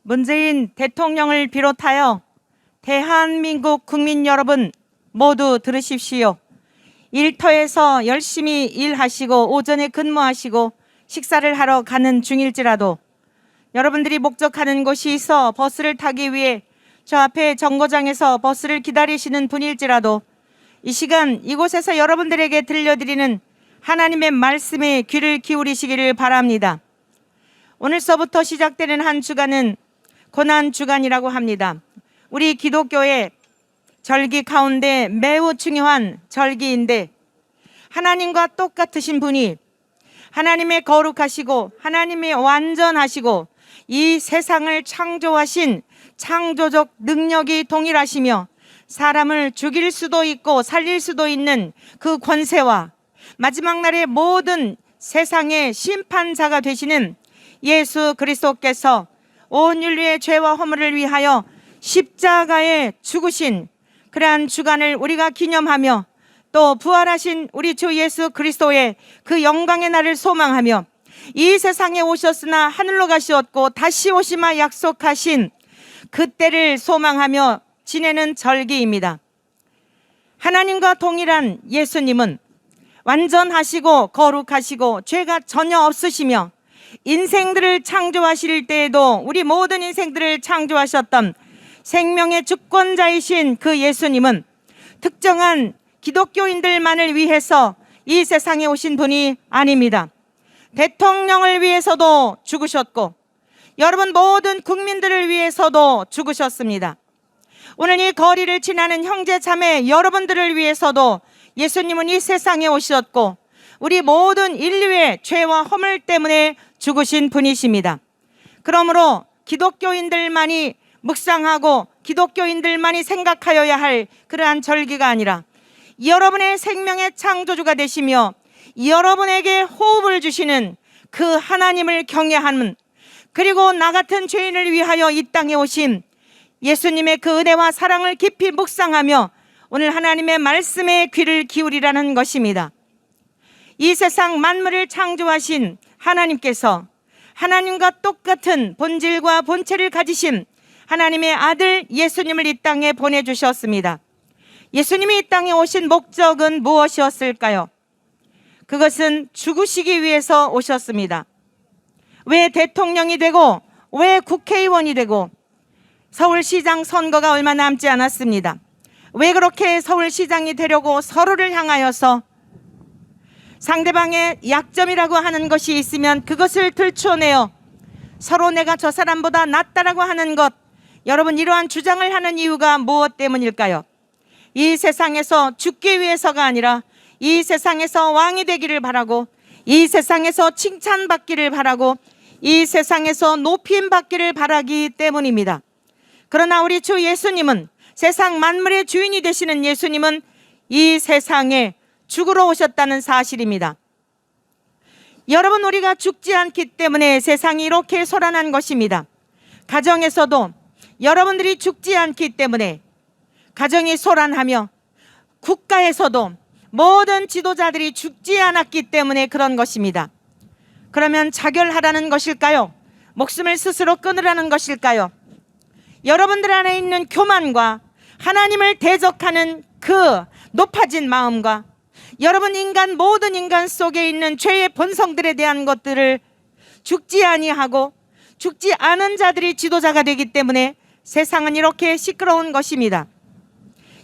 문재인 대통령을 비롯하여 대한민국 국민 여러분 모두 들으십시오. 일터에서 열심히 일하시고 오전에 근무하시고 식사를 하러 가는 중일지라도 여러분들이 목적하는 곳이 있어 버스를 타기 위해 저 앞에 정거장에서 버스를 기다리시는 분일지라도 이 시간 이곳에서 여러분들에게 들려드리는 하나님의 말씀에 귀를 기울이시기를 바랍니다. 오늘서부터 시작되는 한 주간은 고난주간이라고 합니다. 우리 기독교의 절기 가운데 매우 중요한 절기인데 하나님과 똑같으신 분이 하나님의 거룩하시고 하나님의 완전하시고 이 세상을 창조하신 창조적 능력이 동일하시며 사람을 죽일 수도 있고 살릴 수도 있는 그 권세와 마지막 날의 모든 세상의 심판자가 되시는 예수 그리스도께서 온 인류의 죄와 허물을 위하여 십자가에 죽으신 그러한 주간을 우리가 기념하며 또 부활하신 우리 주 예수 그리스도의 그 영광의 날을 소망하며 이 세상에 오셨으나 하늘로 가시었고 다시 오시마 약속하신 그때를 소망하며 지내는 절기입니다. 하나님과 동일한 예수님은 완전하시고 거룩하시고 죄가 전혀 없으시며 인생들을 창조하실 때에도 우리 모든 인생들을 창조하셨던 생명의 주권자이신 그 예수님은 특정한 기독교인들만을 위해서 이 세상에 오신 분이 아닙니다. 대통령을 위해서도 죽으셨고 여러분 모든 국민들을 위해서도 죽으셨습니다. 오늘 이 거리를 지나는 형제 자매 여러분들을 위해서도 예수님은 이 세상에 오셨고 우리 모든 인류의 죄와 허물 때문에 죽으신 분이십니다. 그러므로 기독교인들만이 묵상하고 기독교인들만이 생각하여야 할 그러한 절기가 아니라 여러분의 생명의 창조주가 되시며 여러분에게 호흡을 주시는 그 하나님을 경외하는 그리고 나 같은 죄인을 위하여 이 땅에 오신 예수님의 그 은혜와 사랑을 깊이 묵상하며 오늘 하나님의 말씀에 귀를 기울이라는 것입니다. 이 세상 만물을 창조하신 하나님께서 하나님과 똑같은 본질과 본체를 가지신 하나님의 아들 예수님을 이 땅에 보내주셨습니다. 예수님이 이 땅에 오신 목적은 무엇이었을까요? 그것은 죽으시기 위해서 오셨습니다. 왜 대통령이 되고 왜 국회의원이 되고 서울시장 선거가 얼마 남지 않았습니다. 왜 그렇게 서울시장이 되려고 서로를 향하여서 상대방의 약점이라고 하는 것이 있으면 그것을 들춰내어 서로 내가 저 사람보다 낫다라고 하는 것, 여러분 이러한 주장을 하는 이유가 무엇 때문일까요? 이 세상에서 죽기 위해서가 아니라 이 세상에서 왕이 되기를 바라고 이 세상에서 칭찬받기를 바라고 이 세상에서 높임받기를 바라기 때문입니다. 그러나 우리 주 예수님은 세상 만물의 주인이 되시는 예수님은 이 세상에 죽으러 오셨다는 사실입니다. 여러분 우리가 죽지 않기 때문에 세상이 이렇게 소란한 것입니다. 가정에서도 여러분들이 죽지 않기 때문에 가정이 소란하며 국가에서도 모든 지도자들이 죽지 않았기 때문에 그런 것입니다. 그러면 자결하라는 것일까요? 목숨을 스스로 끊으라는 것일까요? 여러분들 안에 있는 교만과 하나님을 대적하는 그 높아진 마음과 여러분 모든 인간 속에 있는 죄의 본성들에 대한 것들을 죽지 아니하고 죽지 않은 자들이 지도자가 되기 때문에 세상은 이렇게 시끄러운 것입니다.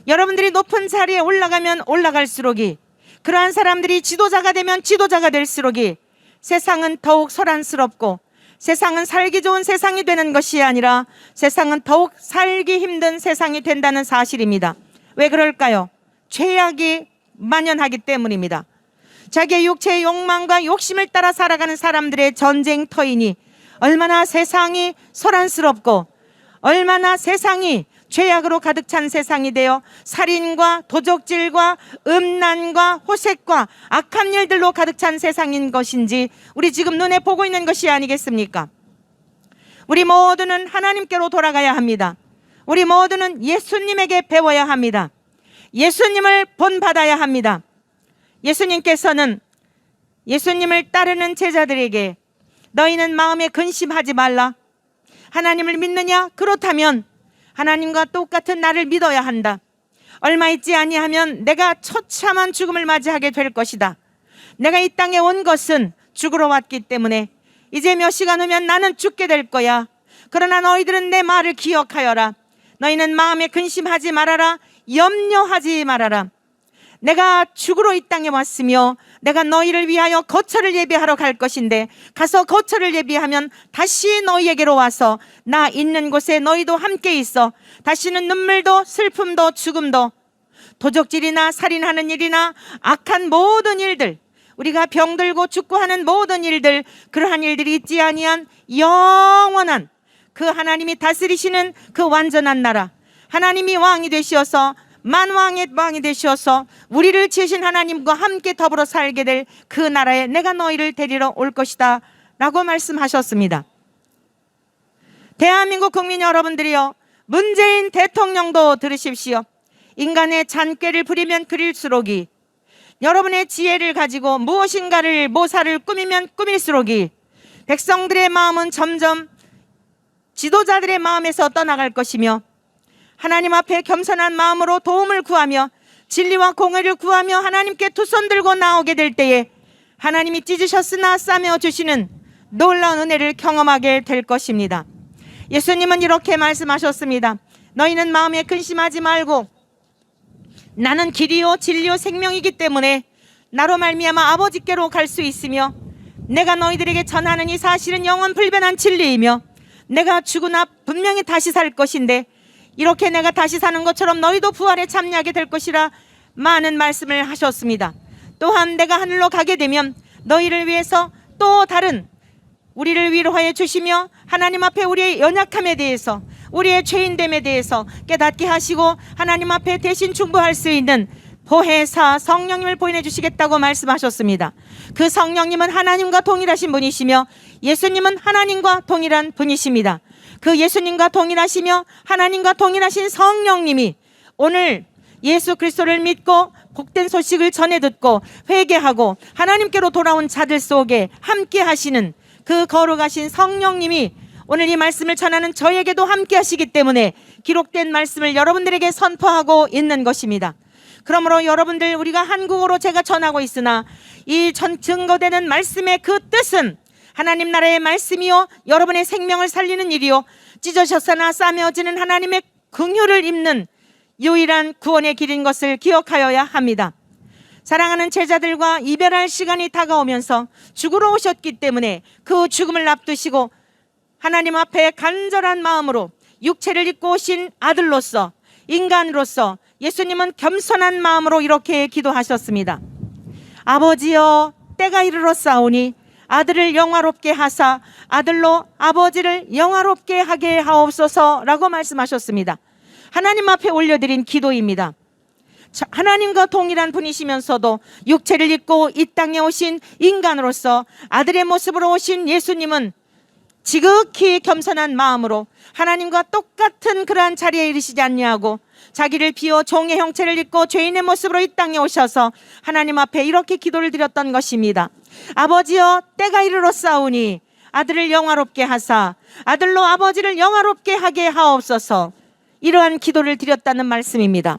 여러분들이 높은 자리에 올라가면 올라갈수록이 그러한 사람들이 지도자가 되면 지도자가 될수록이 세상은 더욱 소란스럽고 세상은 살기 좋은 세상이 되는 것이 아니라 세상은 더욱 살기 힘든 세상이 된다는 사실입니다. 왜 그럴까요? 죄악이 만연하기 때문입니다. 자기의 육체의 욕망과 욕심을 따라 살아가는 사람들의 전쟁터이니 얼마나 세상이 소란스럽고 얼마나 세상이 죄악으로 가득 찬 세상이 되어 살인과 도적질과 음란과 호색과 악한 일들로 가득 찬 세상인 것인지 우리 지금 눈에 보고 있는 것이 아니겠습니까? 우리 모두는 하나님께로 돌아가야 합니다. 우리 모두는 예수님에게 배워야 합니다. 예수님을 본받아야 합니다. 예수님께서는 예수님을 따르는 제자들에게 너희는 마음에 근심하지 말라. 하나님을 믿느냐? 그렇다면 하나님과 똑같은 나를 믿어야 한다. 얼마 있지 아니하면 내가 처참한 죽음을 맞이하게 될 것이다. 내가 이 땅에 온 것은 죽으러 왔기 때문에 이제 몇 시간 후면 나는 죽게 될 거야. 그러나 너희들은 내 말을 기억하여라. 너희는 마음에 근심하지 말아라. 염려하지 말아라. 내가 죽으러 이 땅에 왔으며 내가 너희를 위하여 거처를 예비하러 갈 것인데 가서 거처를 예비하면 다시 너희에게로 와서 나 있는 곳에 너희도 함께 있어 다시는 눈물도 슬픔도 죽음도 도적질이나 살인하는 일이나 악한 모든 일들, 우리가 병들고 죽고 하는 모든 일들, 그러한 일들이 있지 아니한 영원한 그 하나님이 다스리시는 그 완전한 나라, 하나님이 왕이 되시어서 만왕의 왕이 되시어서 우리를 지으신 하나님과 함께 더불어 살게 될 그 나라에 내가 너희를 데리러 올 것이다 라고 말씀하셨습니다. 대한민국 국민 여러분들이요, 문재인 대통령도 들으십시오. 인간의 잔꾀를 부리면 그릴수록이, 여러분의 지혜를 가지고 무엇인가를 모사를 꾸미면 꾸밀수록이 백성들의 마음은 점점 지도자들의 마음에서 떠나갈 것이며 하나님 앞에 겸손한 마음으로 도움을 구하며 진리와 공의를 구하며 하나님께 두 손 들고 나오게 될 때에 하나님이 찢으셨으나 싸매어 주시는 놀라운 은혜를 경험하게 될 것입니다. 예수님은 이렇게 말씀하셨습니다. 너희는 마음에 근심하지 말고 나는 길이요 진리요 생명이기 때문에 나로 말미암아 아버지께로 갈 수 있으며 내가 너희들에게 전하는 이 사실은 영원 불변한 진리이며 내가 죽으나 분명히 다시 살 것인데 이렇게 내가 다시 사는 것처럼 너희도 부활에 참여하게 될 것이라 많은 말씀을 하셨습니다. 또한 내가 하늘로 가게 되면 너희를 위해서 또 다른 우리를 위로하여 주시며 하나님 앞에 우리의 연약함에 대해서 우리의 죄인됨에 대해서 깨닫게 하시고 하나님 앞에 대신 중보할 수 있는 보혜사 성령님을 보내주시겠다고 말씀하셨습니다. 그 성령님은 하나님과 동일하신 분이시며 예수님은 하나님과 동일한 분이십니다. 그 예수님과 동일하시며 하나님과 동일하신 성령님이 오늘 예수 그리스도를 믿고 복된 소식을 전해 듣고 회개하고 하나님께로 돌아온 자들 속에 함께 하시는 그 거룩하신 성령님이 오늘 이 말씀을 전하는 저에게도 함께 하시기 때문에 기록된 말씀을 여러분들에게 선포하고 있는 것입니다. 그러므로 여러분들, 우리가 한국어로 제가 전하고 있으나 이 증거되는 말씀의 그 뜻은 하나님 나라의 말씀이요 여러분의 생명을 살리는 일이요 찢어졌으나 싸매어지는 하나님의 긍휼을 입는 유일한 구원의 길인 것을 기억하여야 합니다. 사랑하는 제자들과 이별할 시간이 다가오면서 죽으러 오셨기 때문에 그 죽음을 앞두시고 하나님 앞에 간절한 마음으로 육체를 입고 오신 아들로서, 인간으로서 예수님은 겸손한 마음으로 이렇게 기도하셨습니다. 아버지여, 때가 이르렀사오니 아들을 영화롭게 하사 아들로 아버지를 영화롭게 하게 하옵소서라고 말씀하셨습니다. 하나님 앞에 올려드린 기도입니다. 하나님과 동일한 분이시면서도 육체를 입고 이 땅에 오신 인간으로서 아들의 모습으로 오신 예수님은 지극히 겸손한 마음으로 하나님과 똑같은 그러한 자리에 이르시지 않냐고 자기를 비워 종의 형체를 입고 죄인의 모습으로 이 땅에 오셔서 하나님 앞에 이렇게 기도를 드렸던 것입니다. 아버지여, 때가 이르렀사오니 아들을 영화롭게 하사 아들로 아버지를 영화롭게 하게 하옵소서. 이러한 기도를 드렸다는 말씀입니다.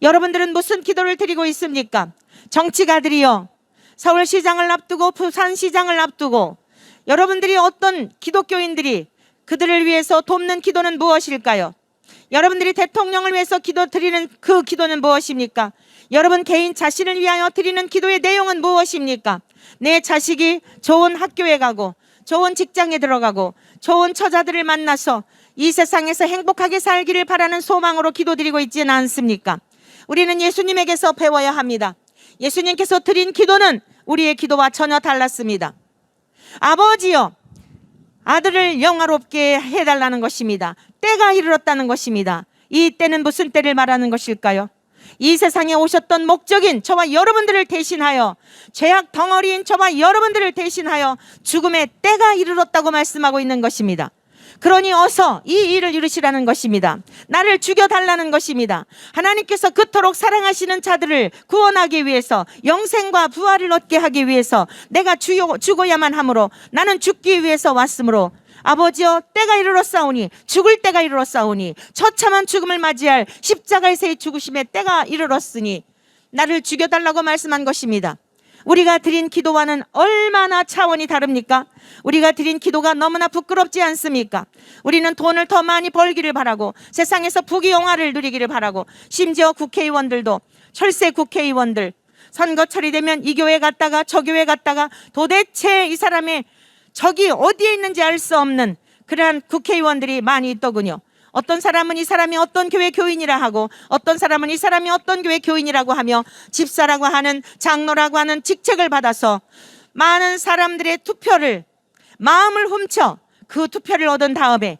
여러분들은 무슨 기도를 드리고 있습니까? 정치가들이요, 서울시장을 앞두고 부산시장을 앞두고 여러분들이 어떤 기독교인들이 그들을 위해서 돕는 기도는 무엇일까요? 여러분들이 대통령을 위해서 기도 드리는 그 기도는 무엇입니까? 여러분 개인 자신을 위하여 드리는 기도의 내용은 무엇입니까? 내 자식이 좋은 학교에 가고 좋은 직장에 들어가고 좋은 처자들을 만나서 이 세상에서 행복하게 살기를 바라는 소망으로 기도드리고 있지는 않습니까? 우리는 예수님에게서 배워야 합니다. 예수님께서 드린 기도는 우리의 기도와 전혀 달랐습니다. 아버지여, 아들을 영화롭게 해달라는 것입니다. 때가 이르렀다는 것입니다. 이 때는 무슨 때를 말하는 것일까요? 이 세상에 오셨던 목적인 저와 여러분들을 대신하여, 죄악 덩어리인 저와 여러분들을 대신하여 죽음의 때가 이르렀다고 말씀하고 있는 것입니다. 그러니 어서 이 일을 이루시라는 것입니다. 나를 죽여달라는 것입니다. 하나님께서 그토록 사랑하시는 자들을 구원하기 위해서, 영생과 부활을 얻게 하기 위해서 내가 죽어야만 하므로 나는 죽기 위해서 왔으므로 아버지여, 때가 이르렀사오니, 죽을 때가 이르렀사오니, 처참한 죽음을 맞이할 십자가에서의 죽으심의 때가 이르렀으니 나를 죽여달라고 말씀한 것입니다. 우리가 드린 기도와는 얼마나 차원이 다릅니까? 우리가 드린 기도가 너무나 부끄럽지 않습니까? 우리는 돈을 더 많이 벌기를 바라고, 세상에서 부귀영화를 누리기를 바라고, 심지어 국회의원들도, 철새 국회의원들, 선거철이 되면 이 교회 갔다가 저 교회 갔다가 도대체 이 사람의 적이 어디에 있는지 알 수 없는 그러한 국회의원들이 많이 있더군요. 어떤 사람은 이 사람이 어떤 교회 교인이라 하고, 어떤 사람은 이 사람이 어떤 교회 교인이라고 하며, 집사라고 하는, 장로라고 하는 직책을 받아서 많은 사람들의 투표를, 마음을 훔쳐 그 투표를 얻은 다음에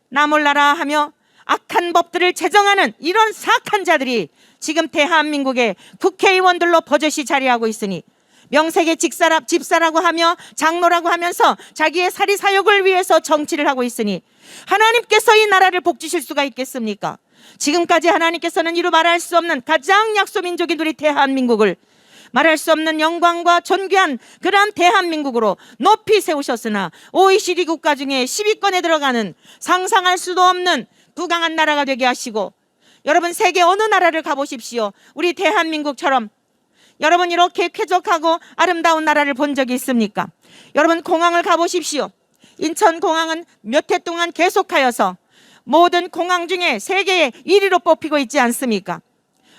나 몰라라 하며 악한 법들을 제정하는 이런 사악한 자들이 지금 대한민국의 국회의원들로 버젓이 자리하고 있으니, 명색의 집사라고 하며 장로라고 하면서 자기의 사리사욕을 위해서 정치를 하고 있으니 하나님께서 이 나라를 복주실 수가 있겠습니까? 지금까지 하나님께서는 이루 말할 수 없는 가장 약소민족인 우리 대한민국을 말할 수 없는 영광과 존귀한 그러한 대한민국으로 높이 세우셨으나 OECD 국가 중에 10위권에 들어가는 상상할 수도 없는 부강한 나라가 되게 하시고, 여러분 세계 어느 나라를 가보십시오. 우리 대한민국처럼 여러분 이렇게 쾌적하고 아름다운 나라를 본 적이 있습니까? 여러분 공항을 가보십시오. 인천공항은 몇 해 동안 계속하여서 모든 공항 중에 세계의 1위로 뽑히고 있지 않습니까?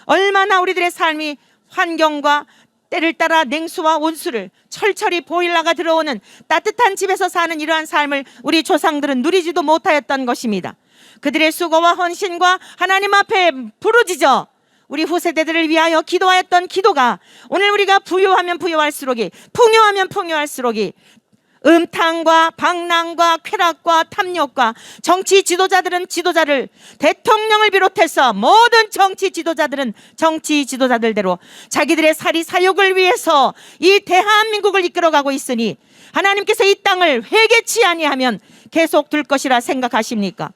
얼마나 우리들의 삶이 환경과 때를 따라 냉수와 온수를 철철이 보일러가 들어오는 따뜻한 집에서 사는 이러한 삶을 우리 조상들은 누리지도 못하였던 것입니다. 그들의 수고와 헌신과 하나님 앞에 부르짖어 우리 후세대들을 위하여 기도하였던 기도가 오늘 우리가 부유하면 부유할수록이, 풍요하면 풍요할수록이 음탕과 방랑과 쾌락과 탐욕과, 정치 지도자들은 지도자를, 대통령을 비롯해서 모든 정치 지도자들은 정치 지도자들대로 자기들의 사리사욕을 위해서 이 대한민국을 이끌어가고 있으니 하나님께서 이 땅을 회개치 아니하면 계속 둘 것이라 생각하십니까?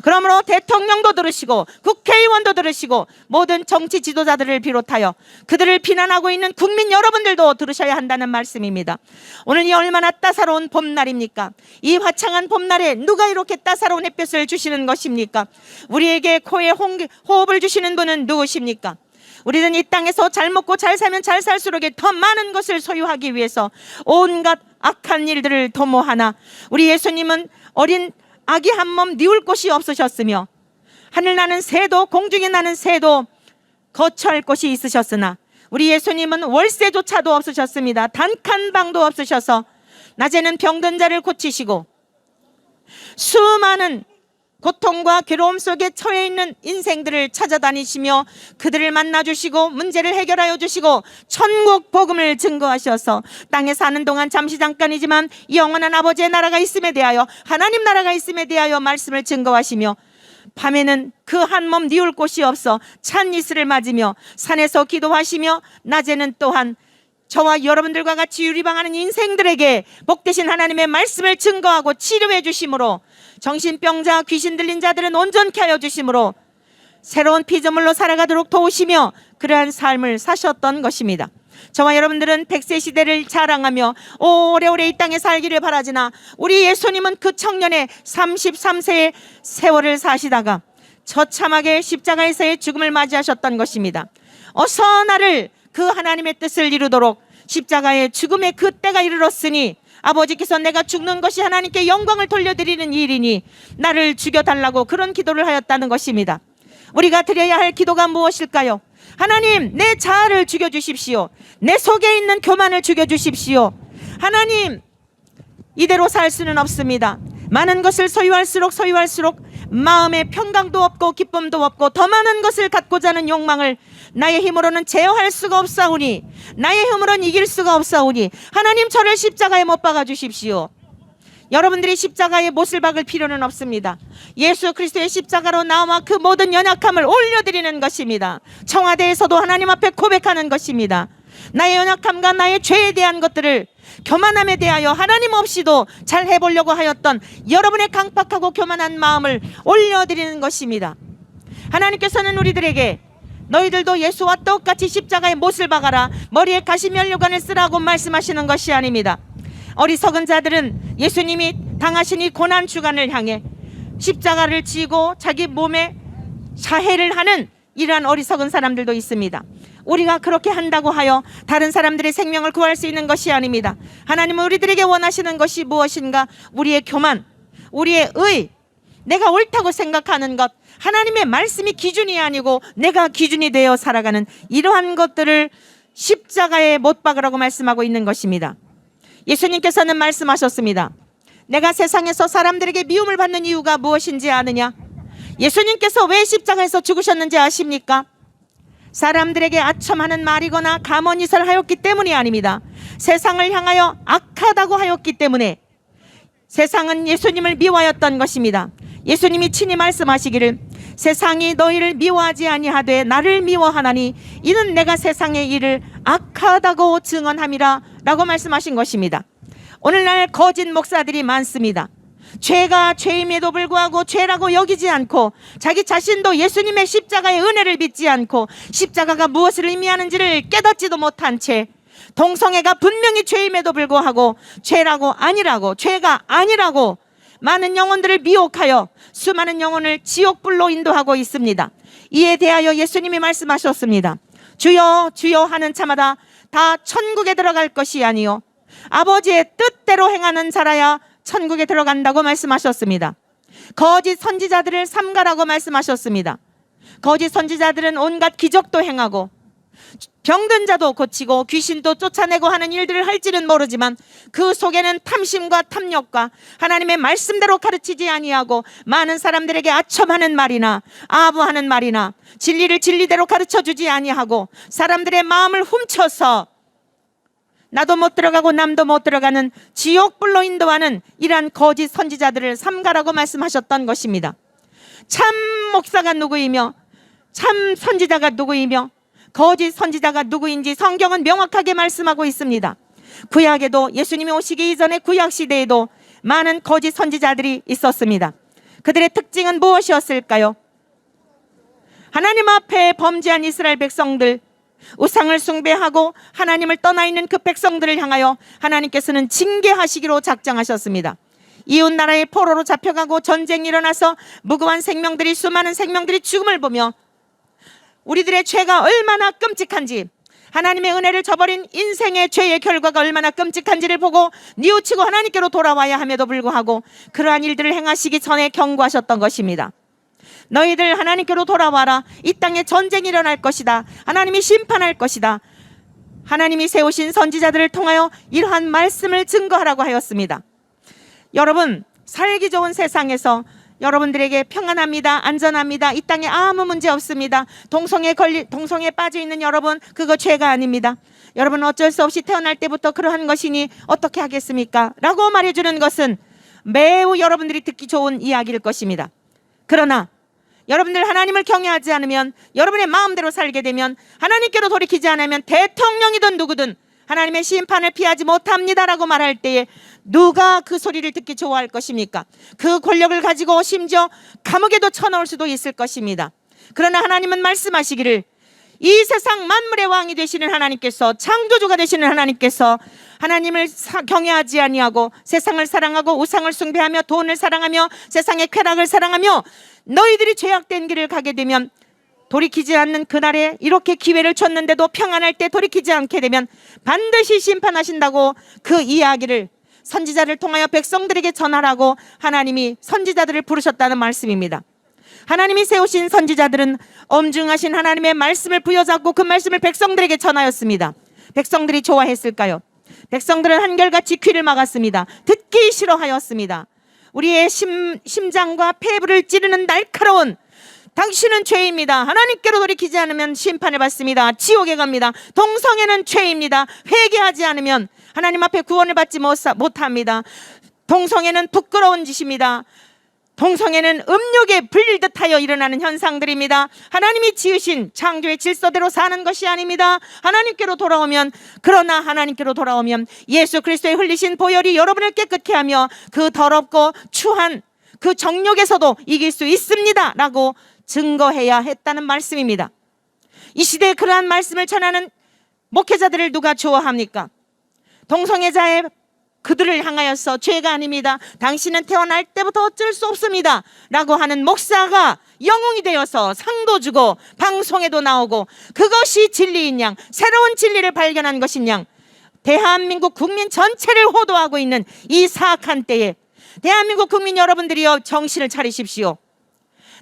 그러므로 대통령도 들으시고 국회의원도 들으시고 모든 정치 지도자들을 비롯하여 그들을 비난하고 있는 국민 여러분들도 들으셔야 한다는 말씀입니다. 오늘 이 얼마나 따사로운 봄날입니까? 이 화창한 봄날에 누가 이렇게 따사로운 햇볕을 주시는 것입니까? 우리에게 코에 호흡을 주시는 분은 누구십니까? 우리는 이 땅에서 잘 먹고 잘 살면 잘 살수록 더 많은 것을 소유하기 위해서 온갖 악한 일들을 도모하나, 우리 예수님은 어린 아기 한 몸 뉘울 곳이 없으셨으며 하늘 나는 새도 공중에 나는 새도 거처할 곳이 있으셨으나 우리 예수님은 월세조차도 없으셨습니다. 단칸 방도 없으셔서 낮에는 병든 자를 고치시고 수많은 고통과 괴로움 속에 처해 있는 인생들을 찾아다니시며 그들을 만나주시고 문제를 해결하여 주시고 천국 복음을 증거하셔서 땅에 사는 동안 잠시 잠깐이지만 영원한 아버지의 나라가 있음에 대하여, 하나님 나라가 있음에 대하여 말씀을 증거하시며, 밤에는 그 한 몸 뉘울 곳이 없어 찬 이슬을 맞으며 산에서 기도하시며 낮에는 또한 저와 여러분들과 같이 유리방하는 인생들에게 복되신 하나님의 말씀을 증거하고 치료해 주심으로, 정신병자 귀신 들린 자들은 온전케 하여 주심으로 새로운 피조물로 살아가도록 도우시며 그러한 삶을 사셨던 것입니다. 저와 여러분들은 100세 시대를 자랑하며 오래오래 이 땅에 살기를 바라지나 우리 예수님은 그 청년의 33세의 세월을 사시다가 처참하게 십자가에서의 죽음을 맞이하셨던 것입니다. 어서 나를 그 하나님의 뜻을 이루도록 십자가의 죽음의 그 때가 이르렀으니 아버지께서 내가 죽는 것이 하나님께 영광을 돌려드리는 일이니 나를 죽여달라고 그런 기도를 하였다는 것입니다. 우리가 드려야 할 기도가 무엇일까요? 하나님, 내 자아를 죽여주십시오. 내 속에 있는 교만을 죽여주십시오. 하나님, 이대로 살 수는 없습니다. 많은 것을 소유할수록 마음에 평강도 없고 기쁨도 없고 더 많은 것을 갖고자 하는 욕망을 나의 힘으로는 제어할 수가 없사오니, 나의 힘으로는 이길 수가 없사오니 하나님, 저를 십자가에 못 박아 주십시오. 여러분들이 십자가에 못을 박을 필요는 없습니다. 예수 그리스도의 십자가로 나와 그 모든 연약함을 올려드리는 것입니다. 청와대에서도 하나님 앞에 고백하는 것입니다. 나의 연약함과 나의 죄에 대한 것들을, 교만함에 대하여 하나님 없이도 잘 해보려고 하였던 여러분의 강팍하고 교만한 마음을 올려드리는 것입니다. 하나님께서는 우리들에게 너희들도 예수와 똑같이 십자가에 못을 박아라, 머리에 가시면류관을 쓰라고 말씀하시는 것이 아닙니다. 어리석은 자들은 예수님이 당하신 이 고난 주간을 향해 십자가를 지고 자기 몸에 자해를 하는 이러한 어리석은 사람들도 있습니다. 우리가 그렇게 한다고 하여 다른 사람들의 생명을 구할 수 있는 것이 아닙니다. 하나님은 우리들에게 원하시는 것이 무엇인가? 우리의 교만, 우리의 의, 내가 옳다고 생각하는 것, 하나님의 말씀이 기준이 아니고 내가 기준이 되어 살아가는 이러한 것들을 십자가에 못 박으라고 말씀하고 있는 것입니다. 예수님께서는 말씀하셨습니다. 내가 세상에서 사람들에게 미움을 받는 이유가 무엇인지 아느냐? 예수님께서 왜 십자가에서 죽으셨는지 아십니까? 사람들에게 아첨하는 말이거나 감언이설 하였기 때문이 아닙니다. 세상을 향하여 악하다고 하였기 때문에 세상은 예수님을 미워하였던 것입니다. 예수님이 친히 말씀하시기를 세상이 너희를 미워하지 아니하되 나를 미워하나니 이는 내가 세상의 일을 악하다고 증언함이라 라고 말씀하신 것입니다. 오늘날 거짓 목사들이 많습니다. 죄가 죄임에도 불구하고 죄라고 여기지 않고 자기 자신도 예수님의 십자가의 은혜를 믿지 않고 십자가가 무엇을 의미하는지를 깨닫지도 못한 채 동성애가 분명히 죄임에도 불구하고 죄라고 아니라고 죄가 아니라고 많은 영혼들을 미혹하여 수많은 영혼을 지옥불로 인도하고 있습니다. 이에 대하여 예수님이 말씀하셨습니다. 주여 주여 하는 자마다 다 천국에 들어갈 것이 아니요 아버지의 뜻대로 행하는 자라야 천국에 들어간다고 말씀하셨습니다. 거짓 선지자들을 삼가라고 말씀하셨습니다. 거짓 선지자들은 온갖 기적도 행하고 병든 자도 고치고 귀신도 쫓아내고 하는 일들을 할지는 모르지만 그 속에는 탐심과 탐욕과 하나님의 말씀대로 가르치지 아니하고 많은 사람들에게 아첨하는 말이나 아부하는 말이나 진리를 진리대로 가르쳐주지 아니하고 사람들의 마음을 훔쳐서 나도 못 들어가고 남도 못 들어가는 지옥불로 인도하는 이러한 거짓 선지자들을 삼가라고 말씀하셨던 것입니다. 참 목사가 누구이며 참 선지자가 누구이며 거짓 선지자가 누구인지 성경은 명확하게 말씀하고 있습니다. 구약에도 예수님이 오시기 이전의 구약시대에도 많은 거짓 선지자들이 있었습니다. 그들의 특징은 무엇이었을까요? 하나님 앞에 범죄한 이스라엘 백성들, 우상을 숭배하고 하나님을 떠나 있는 그 백성들을 향하여 하나님께서는 징계하시기로 작정하셨습니다. 이웃 나라의 포로로 잡혀가고 전쟁이 일어나서 무고한 생명들이 수많은 생명들이 죽음을 보며 우리들의 죄가 얼마나 끔찍한지 하나님의 은혜를 저버린 인생의 죄의 결과가 얼마나 끔찍한지를 보고 뉘우치고 하나님께로 돌아와야 함에도 불구하고 그러한 일들을 행하시기 전에 경고하셨던 것입니다. 너희들 하나님께로 돌아와라. 이 땅에 전쟁이 일어날 것이다. 하나님이 심판할 것이다. 하나님이 세우신 선지자들을 통하여 이러한 말씀을 증거하라고 하였습니다. 여러분, 살기 좋은 세상에서 여러분들에게 평안합니다. 안전합니다. 이 땅에 아무 문제 없습니다. 동성애에 빠져 있는 여러분, 그거 죄가 아닙니다. 여러분 어쩔 수 없이 태어날 때부터 그러한 것이니 어떻게 하겠습니까? 라고 말해주는 것은 매우 여러분들이 듣기 좋은 이야기일 것입니다. 그러나 여러분들 하나님을 경외하지 않으면, 여러분의 마음대로 살게 되면, 하나님께로 돌이키지 않으면 대통령이든 누구든 하나님의 심판을 피하지 못합니다라고 말할 때에 누가 그 소리를 듣기 좋아할 것입니까? 그 권력을 가지고 심지어 감옥에도 쳐넣을 수도 있을 것입니다. 그러나 하나님은 말씀하시기를 이 세상 만물의 왕이 되시는 하나님께서, 창조주가 되시는 하나님께서 하나님을 경외하지 아니하고 세상을 사랑하고 우상을 숭배하며 돈을 사랑하며 세상의 쾌락을 사랑하며 너희들이 죄악된 길을 가게 되면, 돌이키지 않는 그날에 이렇게 기회를 줬는데도 평안할 때 돌이키지 않게 되면 반드시 심판하신다고 그 이야기를 선지자를 통하여 백성들에게 전하라고 하나님이 선지자들을 부르셨다는 말씀입니다. 하나님이 세우신 선지자들은 엄중하신 하나님의 말씀을 부여잡고 그 말씀을 백성들에게 전하였습니다. 백성들이 좋아했을까요? 백성들은 한결같이 귀를 막았습니다. 듣기 싫어하였습니다. 우리의 심장과 폐부를 찌르는 날카로운 당신은 죄입니다. 하나님께로 돌이키지 않으면 심판을 받습니다. 지옥에 갑니다. 동성애는 죄입니다. 회개하지 않으면 하나님 앞에 구원을 받지 못합니다. 동성애는 부끄러운 짓입니다. 동성애는 음욕에 불릴 듯하여 일어나는 현상들입니다. 하나님이 지으신 창조의 질서대로 사는 것이 아닙니다. 하나님께로 돌아오면, 그러나 하나님께로 돌아오면 예수 그리스도의 흘리신 보혈이 여러분을 깨끗게 하며 그 더럽고 추한 그 정욕에서도 이길 수 있습니다 라고 증거해야 했다는 말씀입니다. 이 시대에 그러한 말씀을 전하는 목회자들을 누가 좋아합니까? 동성애자의 그들을 향하여서 죄가 아닙니다, 당신은 태어날 때부터 어쩔 수 없습니다 라고 하는 목사가 영웅이 되어서 상도 주고 방송에도 나오고, 그것이 진리인 양, 새로운 진리를 발견한 것인 양, 대한민국 국민 전체를 호도하고 있는 이 사악한 때에 대한민국 국민 여러분들이여, 정신을 차리십시오.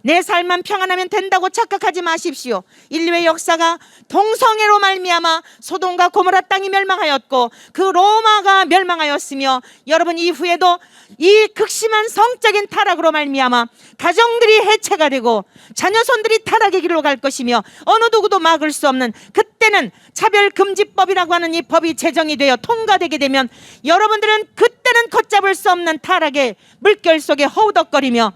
내 삶만 평안하면 된다고 착각하지 마십시오. 인류의 역사가 동성애로 말미암아 소돔과 고모라 땅이 멸망하였고 그 로마가 멸망하였으며, 여러분 이후에도 이 극심한 성적인 타락으로 말미암아 가정들이 해체가 되고 자녀손들이 타락의 길로 갈 것이며, 어느 누구도 막을 수 없는, 그때는 차별금지법이라고 하는 이 법이 제정이 되어 통과되게 되면 여러분들은 그때는 걷잡을 수 없는 타락의 물결 속에 허우덕거리며,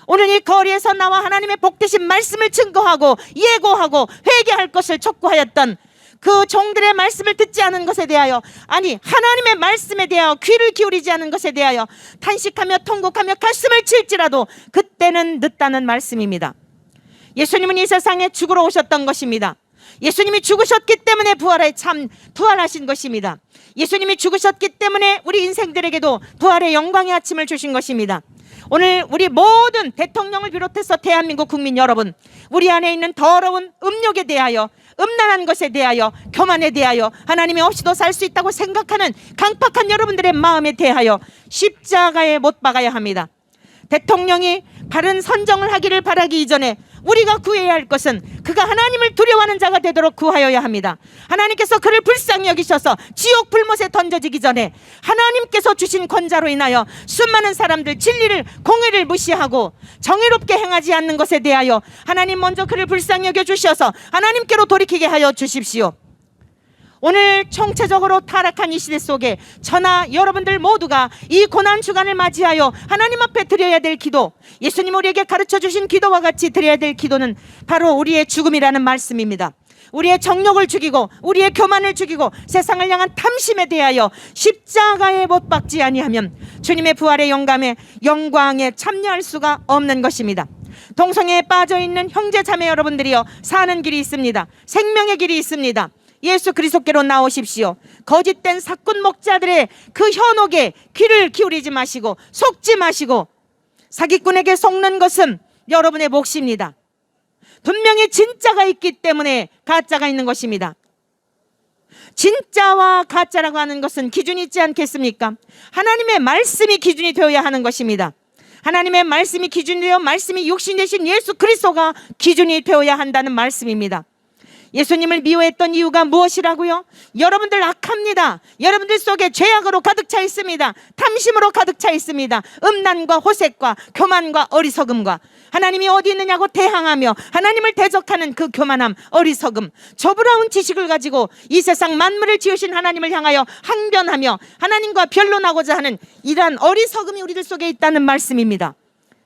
오늘 이 거리에서 나와 하나님의 복되신 말씀을 증거하고 예고하고 회개할 것을 촉구하였던 그 종들의 말씀을 듣지 않은 것에 대하여, 아니 하나님의 말씀에 대하여 귀를 기울이지 않은 것에 대하여 탄식하며 통곡하며 가슴을 칠지라도 그때는 늦다는 말씀입니다. 예수님은 이 세상에 죽으러 오셨던 것입니다. 예수님이 죽으셨기 때문에 부활하신 것입니다. 예수님이 죽으셨기 때문에 우리 인생들에게도 부활의 영광의 아침을 주신 것입니다. 오늘 우리 모든 대통령을 비롯해서 대한민국 국민 여러분, 우리 안에 있는 더러운 음욕에 대하여, 음란한 것에 대하여, 교만에 대하여, 하나님이 없이도 살 수 있다고 생각하는 강팍한 여러분들의 마음에 대하여 십자가에 못 박아야 합니다. 대통령이 바른 선정을 하기를 바라기 이전에 우리가 구해야 할 것은 그가 하나님을 두려워하는 자가 되도록 구하여야 합니다. 하나님께서 그를 불쌍히 여기셔서 지옥 불못에 던져지기 전에 하나님께서 주신 권자로 인하여 수많은 사람들 진리를, 공의를 무시하고 정의롭게 행하지 않는 것에 대하여 하나님 먼저 그를 불쌍히 여겨주셔서 하나님께로 돌이키게 하여 주십시오. 오늘 총체적으로 타락한 이 시대 속에 저나 여러분들 모두가 이 고난 주간을 맞이하여 하나님 앞에 드려야 될 기도, 예수님 우리에게 가르쳐 주신 기도와 같이 드려야 될 기도는 바로 우리의 죽음이라는 말씀입니다. 우리의 정욕을 죽이고 우리의 교만을 죽이고 세상을 향한 탐심에 대하여 십자가에 못 박지 아니하면 주님의 부활의 영광에 참여할 수가 없는 것입니다. 동성애에 빠져있는 형제 자매 여러분들이여, 사는 길이 있습니다. 생명의 길이 있습니다. 예수 그리스도께로 나오십시오. 거짓된 사꾼 목자들의 그 현혹에 귀를 기울이지 마시고 속지 마시고, 사기꾼에게 속는 것은 여러분의 몫입니다. 분명히 진짜가 있기 때문에 가짜가 있는 것입니다. 진짜와 가짜라고 하는 것은 기준이 있지 않겠습니까? 하나님의 말씀이 기준이 되어야 하는 것입니다. 하나님의 말씀이 기준이 되어 말씀이 육신 되신 예수 그리스도가 기준이 되어야 한다는 말씀입니다. 예수님을 미워했던 이유가 무엇이라고요? 여러분들 악합니다. 여러분들 속에 죄악으로 가득 차 있습니다. 탐심으로 가득 차 있습니다. 음란과 호색과 교만과 어리석음과, 하나님이 어디 있느냐고 대항하며 하나님을 대적하는 그 교만함, 어리석음, 저부러운 지식을 가지고 이 세상 만물을 지으신 하나님을 향하여 항변하며 하나님과 변론하고자 하는 이러한 어리석음이 우리들 속에 있다는 말씀입니다.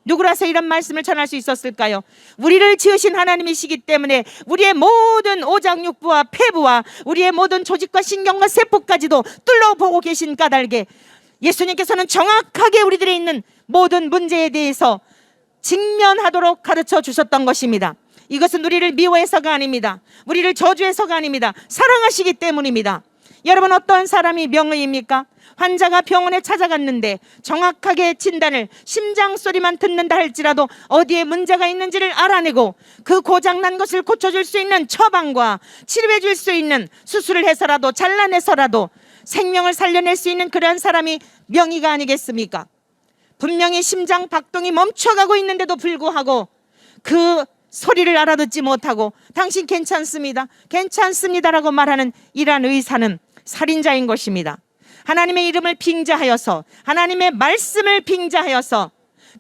누구라서 이런 말씀을 전할 수 있었을까요? 우리를 지으신 하나님이시기 때문에 우리의 모든 오장육부와 폐부와 우리의 모든 조직과 신경과 세포까지도 뚫어보고 계신 까닭에 예수님께서는 정확하게 우리들의 있는 모든 문제에 대해서 직면하도록 가르쳐 주셨던 것입니다. 이것은 우리를 미워해서가 아닙니다. 우리를 저주해서가 아닙니다. 사랑하시기 때문입니다. 여러분, 어떤 사람이 명의입니까? 환자가 병원에 찾아갔는데 정확하게 진단을 심장 소리만 듣는다 할지라도 어디에 문제가 있는지를 알아내고 그 고장난 것을 고쳐줄 수 있는 처방과 치료해 줄 수 있는 수술을 해서라도 잘라내서라도 생명을 살려낼 수 있는 그러한 사람이 명의가 아니겠습니까? 분명히 심장 박동이 멈춰가고 있는데도 불구하고 그 소리를 알아듣지 못하고 당신 괜찮습니다, 괜찮습니다라고 말하는 이러한 의사는 살인자인 것입니다. 하나님의 이름을 빙자하여서, 하나님의 말씀을 빙자하여서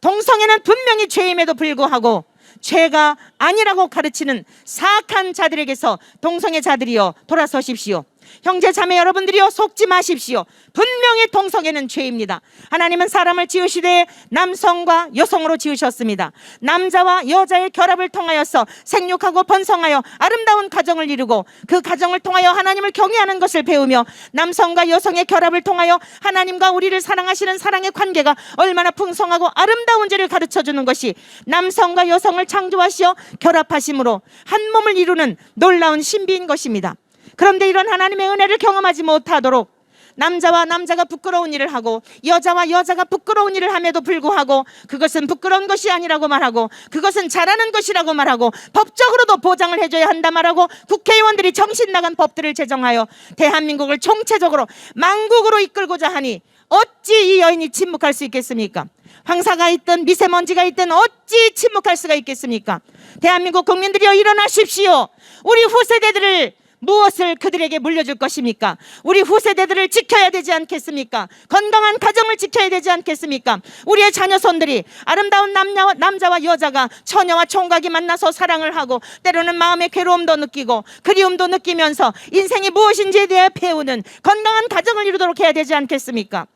동성애는 분명히 죄임에도 불구하고 죄가 아니라고 가르치는 사악한 자들에게서 동성애자들이여 돌아서십시오. 형제 자매 여러분들이여 속지 마십시오. 분명히 동성애는 죄입니다. 하나님은 사람을 지으시되 남성과 여성으로 지으셨습니다. 남자와 여자의 결합을 통하여서 생육하고 번성하여 아름다운 가정을 이루고 그 가정을 통하여 하나님을 경외하는 것을 배우며 남성과 여성의 결합을 통하여 하나님과 우리를 사랑하시는 사랑의 관계가 얼마나 풍성하고 아름다운지를 가르쳐주는 것이 남성과 여성을 창조하시어 결합하심으로 한 몸을 이루는 놀라운 신비인 것입니다. 그런데 이런 하나님의 은혜를 경험하지 못하도록 남자와 남자가 부끄러운 일을 하고 여자와 여자가 부끄러운 일을 함에도 불구하고 그것은 부끄러운 것이 아니라고 말하고 그것은 잘하는 것이라고 말하고 법적으로도 보장을 해줘야 한다 말하고 국회의원들이 정신 나간 법들을 제정하여 대한민국을 총체적으로 망국으로 이끌고자 하니 어찌 이 여인이 침묵할 수 있겠습니까? 황사가 있든 미세먼지가 있든 어찌 침묵할 수가 있겠습니까? 대한민국 국민들이여 일어나십시오. 우리 후세대들을 무엇을 그들에게 물려줄 것입니까? 우리 후세대들을 지켜야 되지 않겠습니까? 건강한 가정을 지켜야 되지 않겠습니까? 우리의 자녀손들이 아름다운 남자와 여자가 처녀와 총각이 만나서 사랑을 하고 때로는 마음의 괴로움도 느끼고 그리움도 느끼면서 인생이 무엇인지에 대해 배우는 건강한 가정을 이루도록 해야 되지 않겠습니까?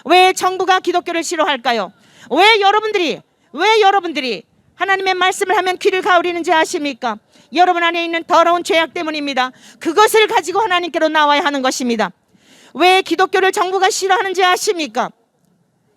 왜 정부가 기독교를 싫어할까요? 왜 여러분들이 하나님의 말씀을 하면 귀를 가오리는지 아십니까? 여러분 안에 있는 더러운 죄악 때문입니다. 그것을 가지고 하나님께로 나와야 하는 것입니다. 왜 기독교를 정부가 싫어하는지 아십니까?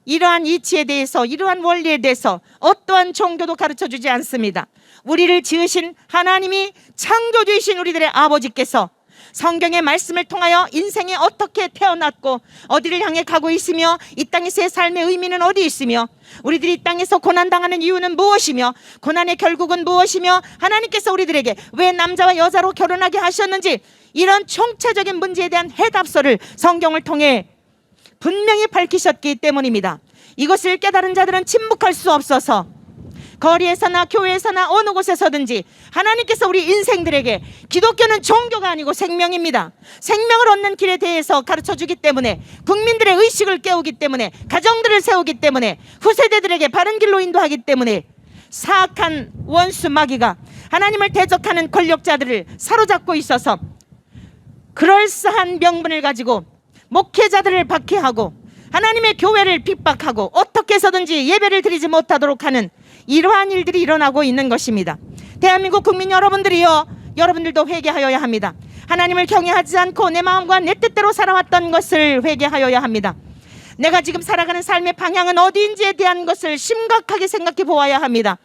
이러한 이치에 대해서, 이러한 원리에 대해서 어떠한 종교도 가르쳐주지 않습니다. 우리를 지으신 하나님이 창조주이신 우리들의 아버지께서 성경의 말씀을 통하여 인생에 어떻게 태어났고 어디를 향해 가고 있으며 이 땅에서의 삶의 의미는 어디 있으며 우리들이 이 땅에서 고난당하는 이유는 무엇이며 고난의 결국은 무엇이며 하나님께서 우리들에게 왜 남자와 여자로 결혼하게 하셨는지 이런 총체적인 문제에 대한 해답서를 성경을 통해 분명히 밝히셨기 때문입니다. 이것을 깨달은 자들은 침묵할 수 없어서 거리에서나 교회에서나 어느 곳에서든지 하나님께서 우리 인생들에게 기독교는 종교가 아니고 생명입니다. 생명을 얻는 길에 대해서 가르쳐주기 때문에 국민들의 의식을 깨우기 때문에 가정들을 세우기 때문에 후세대들에게 바른 길로 인도하기 때문에 사악한 원수 마귀가 하나님을 대적하는 권력자들을 사로잡고 있어서 그럴싸한 명분을 가지고 목회자들을 박해하고 하나님의 교회를 핍박하고 어떻게 해서든지 예배를 드리지 못하도록 하는 이러한 일들이 일어나고 있는 것입니다. 대한민국 국민 여러분들이요, 여러분들도 회개하여야 합니다. 하나님을 경외하지 않고 내 마음과 내 뜻대로 살아왔던 것을 회개하여야 합니다. 내가 지금 살아가는 삶의 방향은 어디인지에 대한 것을 심각하게 생각해 보아야 합니다.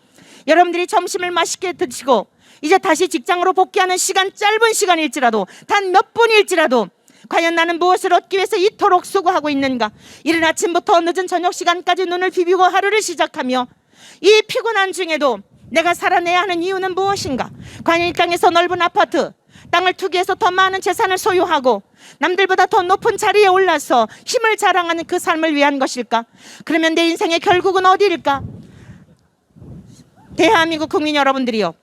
여러분들이 점심을 맛있게 드시고 이제 다시 직장으로 복귀하는 시간, 짧은 시간일지라도 단 몇 분일지라도 과연 나는 무엇을 얻기 위해서 이토록 수고하고 있는가? 이른 아침부터 늦은 저녁 시간까지 눈을 비비고 하루를 시작하며 이 피곤한 중에도 내가 살아내야 하는 이유는 무엇인가? 과연 이 땅에서 넓은 아파트, 땅을 투기해서 더 많은 재산을 소유하고 남들보다 더 높은 자리에 올라서 힘을 자랑하는 그 삶을 위한 것일까? 그러면 내 인생의 결국은 어디일까? 대한민국 국민 여러분들이요,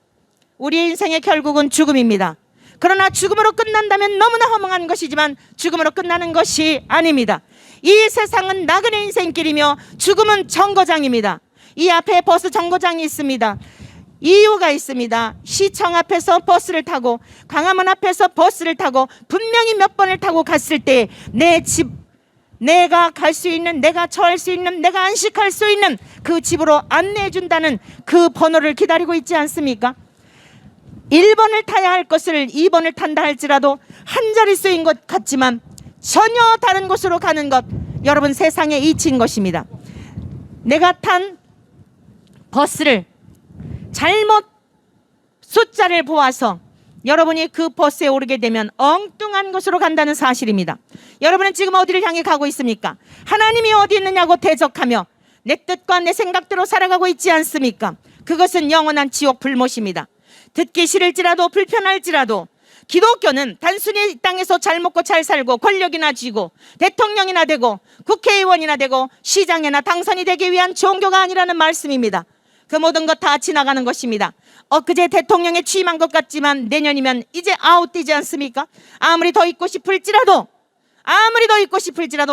우리의 인생의 결국은 죽음입니다. 그러나 죽음으로 끝난다면 너무나 허망한 것이지만 죽음으로 끝나는 것이 아닙니다. 이 세상은 나그네 인생길이며 죽음은 정거장입니다. 이 앞에 버스 정거장이 있습니다. 이유가 있습니다. 시청 앞에서 버스를 타고 광화문 앞에서 버스를 타고 분명히 몇 번을 타고 갔을 때 내 집, 내가 갈 수 있는, 내가 처할 수 있는, 내가 안식할 수 있는 그 집으로 안내해 준다는 그 번호를 기다리고 있지 않습니까? 1번을 타야 할 것을 2번을 탄다 할지라도 한 자릿수인 것 같지만 전혀 다른 곳으로 가는 것, 여러분 세상의 이치인 것입니다. 내가 탄 버스를 잘못 숫자를 보아서 여러분이 그 버스에 오르게 되면 엉뚱한 곳으로 간다는 사실입니다. 여러분은 지금 어디를 향해 가고 있습니까? 하나님이 어디 있느냐고 대적하며 내 뜻과 내 생각대로 살아가고 있지 않습니까? 그것은 영원한 지옥 불못입니다. 듣기 싫을지라도 불편할지라도 기독교는 단순히 이 땅에서 잘 먹고 잘 살고 권력이나 쥐고 대통령이나 되고 국회의원이나 되고 시장이나 당선이 되기 위한 종교가 아니라는 말씀입니다. 그 모든 것 다 지나가는 것입니다. 엊그제 대통령에 취임한 것 같지만 내년이면 이제 아웃되지 않습니까? 아무리 더 있고 싶을지라도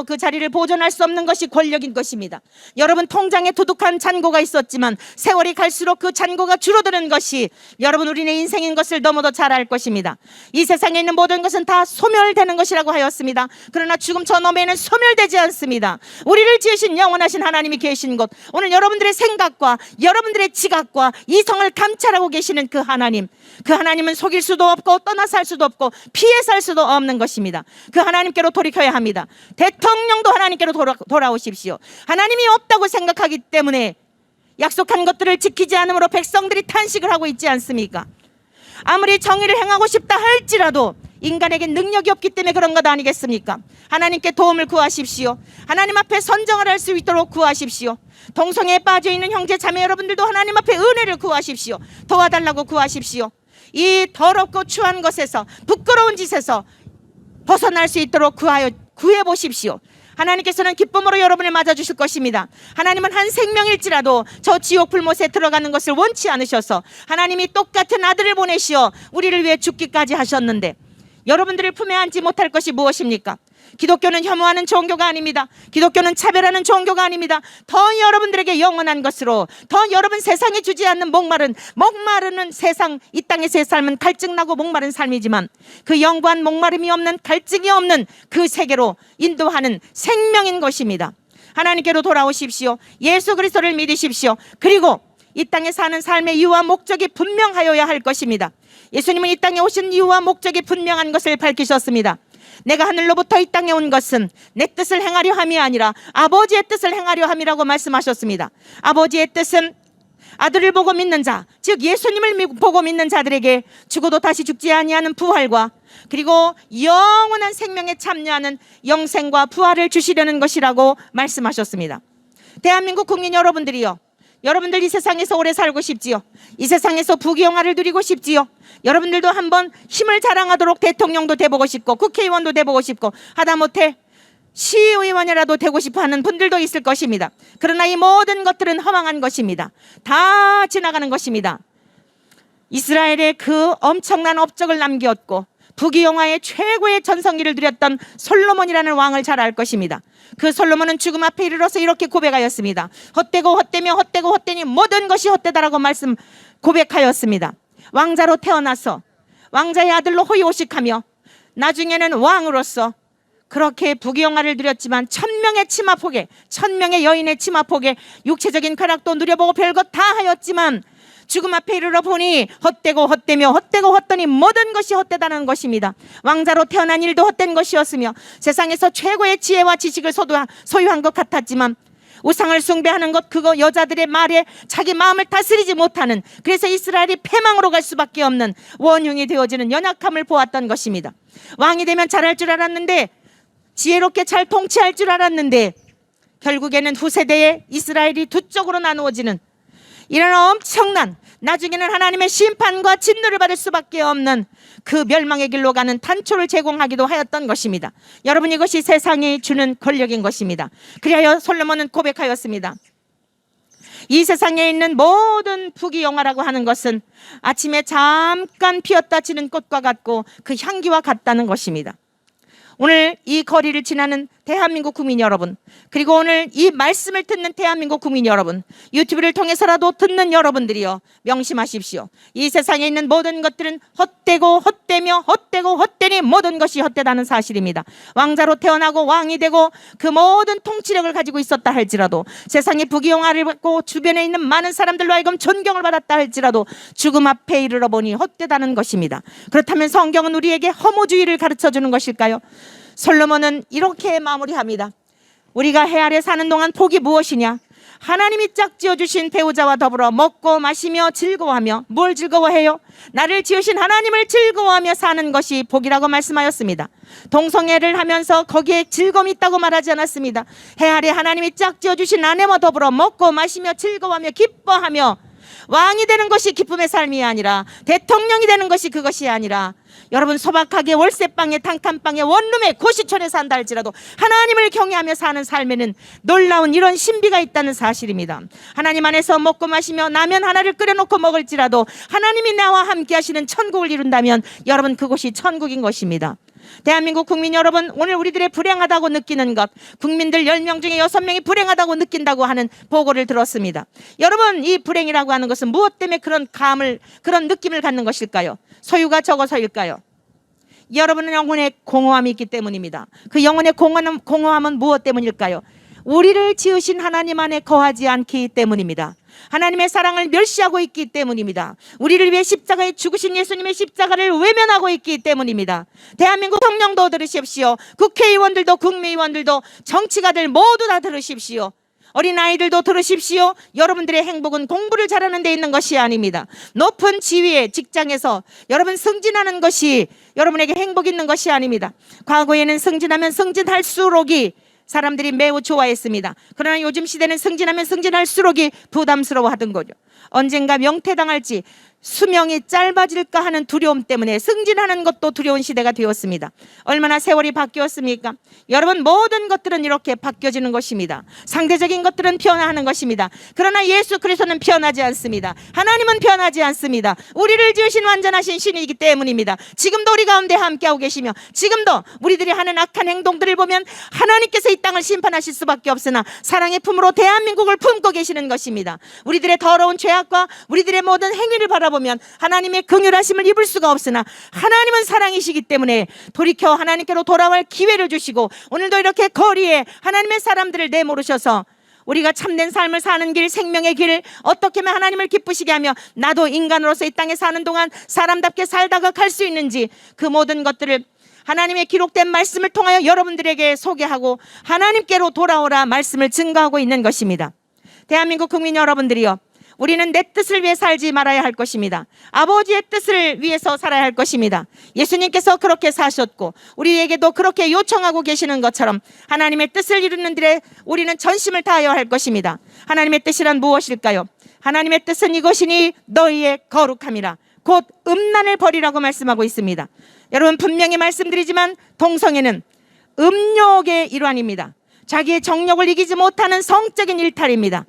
그 자리를 보존할 수 없는 것이 권력인 것입니다. 여러분 통장에 두둑한 잔고가 있었지만 세월이 갈수록 그 잔고가 줄어드는 것이 여러분 우리네 인생인 것을 너무도 잘 알 것입니다. 이 세상에 있는 모든 것은 다 소멸되는 것이라고 하였습니다. 그러나 죽음 저 너머에는 소멸되지 않습니다. 우리를 지으신 영원하신 하나님이 계신 곳, 오늘 여러분들의 생각과 여러분들의 지각과 이성을 감찰하고 계시는 그 하나님, 그 하나님은 속일 수도 없고 떠나 살 수도 없고 피해 살 수도 없는 것입니다. 그 하나님께로 돌이켜야 합니다. 대통령도 하나님께로 돌아오십시오. 하나님이 없다고 생각하기 때문에 약속한 것들을 지키지 않으므로 백성들이 탄식을 하고 있지 않습니까? 아무리 정의를 행하고 싶다 할지라도 인간에게 능력이 없기 때문에 그런 것 아니겠습니까? 하나님께 도움을 구하십시오. 하나님 앞에 선정을 할 수 있도록 구하십시오. 동성애에 빠져있는 형제 자매 여러분들도 하나님 앞에 은혜를 구하십시오. 도와달라고 구하십시오. 이 더럽고 추한 것에서, 부끄러운 짓에서 벗어날 수 있도록 구해보십시오. 하나님께서는 기쁨으로 여러분을 맞아주실 것입니다. 하나님은 한 생명일지라도 저 지옥 불못에 들어가는 것을 원치 않으셔서 하나님이 똑같은 아들을 보내시어 우리를 위해 죽기까지 하셨는데 여러분들을 품에 안지 못할 것이 무엇입니까? 기독교는 혐오하는 종교가 아닙니다. 기독교는 차별하는 종교가 아닙니다. 더 여러분들에게 영원한 것으로, 더 여러분 세상에 주지 않는 목마르는 세상, 이 땅에서의 삶은 갈증나고 목마른 삶이지만 그 영구한 목마름이 없는, 갈증이 없는 그 세계로 인도하는 생명인 것입니다. 하나님께로 돌아오십시오. 예수 그리스도를 믿으십시오. 그리고 이 땅에 사는 삶의 이유와 목적이 분명하여야 할 것입니다. 예수님은 이 땅에 오신 이유와 목적이 분명한 것을 밝히셨습니다. 내가 하늘로부터 이 땅에 온 것은 내 뜻을 행하려 함이 아니라 아버지의 뜻을 행하려 함이라고 말씀하셨습니다. 아버지의 뜻은 아들을 보고 믿는 자, 즉 예수님을 보고 믿는 자들에게 죽어도 다시 죽지 아니하는 부활과 그리고 영원한 생명에 참여하는 영생과 부활을 주시려는 것이라고 말씀하셨습니다. 대한민국 국민 여러분들이요, 여러분들 이 세상에서 오래 살고 싶지요? 이 세상에서 부귀영화를 누리고 싶지요? 여러분들도 한번 힘을 자랑하도록 대통령도 돼보고 싶고 국회의원도 돼보고 싶고 하다못해 시의원이라도 되고 싶어하는 분들도 있을 것입니다. 그러나 이 모든 것들은 허망한 것입니다. 다 지나가는 것입니다. 이스라엘의 그 엄청난 업적을 남겼고 부귀영화의 최고의 전성기를 누렸던 솔로몬이라는 왕을 잘 알 것입니다. 그 솔로몬은 죽음 앞에 이르러서 이렇게 고백하였습니다. 헛되고 헛되며 헛되고 헛되니 모든 것이 헛되다라고 고백하였습니다. 왕자로 태어나서 왕자의 아들로 호의호식하며 나중에는 왕으로서 그렇게 부귀영화를 누렸지만 1000명의 치마폭에, 1000명의 여인의 치마폭에 육체적인 쾌락도 누려보고 별것 다 하였지만 죽음 앞에 이르러 보니 헛되고 헛되며 헛되고 헛되니 모든 것이 헛되다는 것입니다. 왕자로 태어난 일도 헛된 것이었으며 세상에서 최고의 지혜와 지식을 소유한 것 같았지만 우상을 숭배하는 것, 그거 여자들의 말에 자기 마음을 다스리지 못하는, 그래서 이스라엘이 패망으로 갈 수밖에 없는 원흉이 되어지는 연약함을 보았던 것입니다. 왕이 되면 잘할 줄 알았는데, 지혜롭게 잘 통치할 줄 알았는데 결국에는 후세대에 이스라엘이 두 쪽으로 나누어지는 이런 엄청난, 나중에는 하나님의 심판과 진노를 받을 수밖에 없는 그 멸망의 길로 가는 단초를 제공하기도 하였던 것입니다. 여러분, 이것이 세상이 주는 권력인 것입니다. 그리하여 솔로몬은 고백하였습니다. 이 세상에 있는 모든 부귀영화라고 하는 것은 아침에 잠깐 피었다 지는 꽃과 같고 그 향기와 같다는 것입니다. 오늘 이 거리를 지나는 대한민국 국민 여러분, 그리고 오늘 이 말씀을 듣는 대한민국 국민 여러분, 유튜브를 통해서라도 듣는 여러분들이요, 명심하십시오. 이 세상에 있는 모든 것들은 헛되고 헛되며 헛되고 헛되니 모든 것이 헛되다는 사실입니다. 왕자로 태어나고 왕이 되고 그 모든 통치력을 가지고 있었다 할지라도, 세상에 부귀영화를 받고 주변에 있는 많은 사람들로 하여금 존경을 받았다 할지라도 죽음 앞에 이르러 보니 헛되다는 것입니다. 그렇다면 성경은 우리에게 허무주의를 가르쳐주는 것일까요? 솔로몬은 이렇게 마무리합니다. 우리가 해 아래 사는 동안 복이 무엇이냐? 하나님이 짝 지어주신 배우자와 더불어 먹고 마시며 즐거워하며. 뭘 즐거워해요? 나를 지으신 하나님을 즐거워하며 사는 것이 복이라고 말씀하였습니다. 동성애를 하면서 거기에 즐거움이 있다고 말하지 않았습니다. 해 아래 하나님이 짝 지어주신 아내와 더불어 먹고 마시며 즐거워하며 기뻐하며. 왕이 되는 것이 기쁨의 삶이 아니라, 대통령이 되는 것이 그것이 아니라, 여러분 소박하게 월세방에 단칸방에 원룸에 고시촌에 산다 할지라도 하나님을 경외하며 사는 삶에는 놀라운 이런 신비가 있다는 사실입니다. 하나님 안에서 먹고 마시며 라면 하나를 끓여놓고 먹을지라도 하나님이 나와 함께 하시는 천국을 이룬다면 여러분, 그곳이 천국인 것입니다. 대한민국 국민 여러분, 오늘 우리들의 불행하다고 느끼는 것, 국민들 10명 중에 6명이 불행하다고 느낀다고 하는 보고를 들었습니다. 여러분, 이 불행이라고 하는 것은 무엇 때문에 그런 느낌을 갖는 것일까요? 소유가 적어서일까요? 여러분은 영혼의 공허함이 있기 때문입니다. 그 영혼의 공허함은 무엇 때문일까요? 우리를 지으신 하나님 안에 거하지 않기 때문입니다. 하나님의 사랑을 멸시하고 있기 때문입니다. 우리를 위해 십자가에 죽으신 예수님의 십자가를 외면하고 있기 때문입니다. 대한민국 대통령도 들으십시오. 국회의원들도 국무위원들도 정치가들 모두 다 들으십시오. 어린아이들도 들으십시오. 여러분들의 행복은 공부를 잘하는 데 있는 것이 아닙니다. 높은 지위의 직장에서 여러분 승진하는 것이 여러분에게 행복 있는 것이 아닙니다. 과거에는 승진하면 승진할수록이 사람들이 매우 좋아했습니다. 그러나 요즘 시대는 승진하면 승진할수록이 부담스러워 하던 거죠. 언젠가 명퇴당할지 수명이 짧아질까 하는 두려움 때문에 승진하는 것도 두려운 시대가 되었습니다. 얼마나 세월이 바뀌었습니까? 여러분, 모든 것들은 이렇게 바뀌어지는 것입니다. 상대적인 것들은 변화하는 것입니다. 그러나 예수 그리스도는 변하지 않습니다. 하나님은 변하지 않습니다. 우리를 지으신 완전하신 신이기 때문입니다. 지금도 우리 가운데 함께하고 계시며 지금도 우리들이 하는 악한 행동들을 보면 하나님께서 이 땅을 심판하실 수밖에 없으나 사랑의 품으로 대한민국을 품고 계시는 것입니다. 우리들의 더러운 죄악과 우리들의 모든 행위를 바라보면 하나님의 긍휼하심을 입을 수가 없으나 하나님은 사랑이시기 때문에 돌이켜 하나님께로 돌아올 기회를 주시고 오늘도 이렇게 거리에 하나님의 사람들을 내모르셔서 우리가 참된 삶을 사는 길, 생명의 길, 어떻게 하면 하나님을 기쁘시게 하며 나도 인간으로서 이 땅에 사는 동안 사람답게 살다가 갈 수 있는지 그 모든 것들을 하나님의 기록된 말씀을 통하여 여러분들에게 소개하고 하나님께로 돌아오라 말씀을 증거하고 있는 것입니다. 대한민국 국민 여러분들이요, 우리는 내 뜻을 위해 살지 말아야 할 것입니다. 아버지의 뜻을 위해서 살아야 할 것입니다. 예수님께서 그렇게 사셨고 우리에게도 그렇게 요청하고 계시는 것처럼 하나님의 뜻을 이루는 일에 우리는 전심을 다하여야 할 것입니다. 하나님의 뜻이란 무엇일까요? 하나님의 뜻은 이것이니 너희의 거룩함이라 곧 음란을 버리라고 말씀하고 있습니다. 여러분, 분명히 말씀드리지만 동성애는 음욕의 일환입니다. 자기의 정욕을 이기지 못하는 성적인 일탈입니다.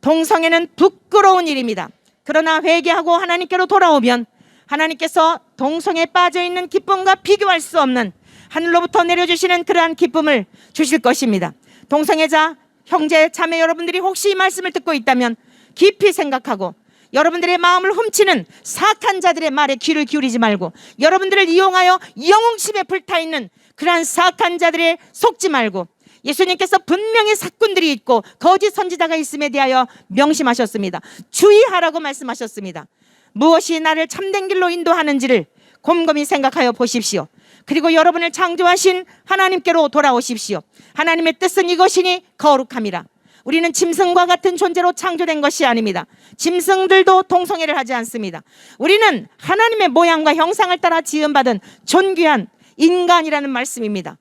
동성애는 부끄러운 일입니다. 그러나 회개하고 하나님께로 돌아오면 하나님께서 동성애에 빠져있는 기쁨과 비교할 수 없는 하늘로부터 내려주시는 그러한 기쁨을 주실 것입니다. 동성애자 형제 자매 여러분들이 혹시 이 말씀을 듣고 있다면 깊이 생각하고 여러분들의 마음을 훔치는 사악한 자들의 말에 귀를 기울이지 말고 여러분들을 이용하여 영웅심에 불타있는 그러한 사악한 자들에 속지 말고 예수님께서 분명히 사꾼들이 있고 거짓 선지자가 있음에 대하여 명심하셨습니다. 주의하라고 말씀하셨습니다. 무엇이 나를 참된 길로 인도하는지를 곰곰이 생각하여 보십시오. 그리고 여러분을 창조하신 하나님께로 돌아오십시오. 하나님의 뜻은 이것이니 거룩함이라. 우리는 짐승과 같은 존재로 창조된 것이 아닙니다. 짐승들도 동성애를 하지 않습니다. 우리는 하나님의 모양과 형상을 따라 지음받은 존귀한 인간이라는 말씀입니다.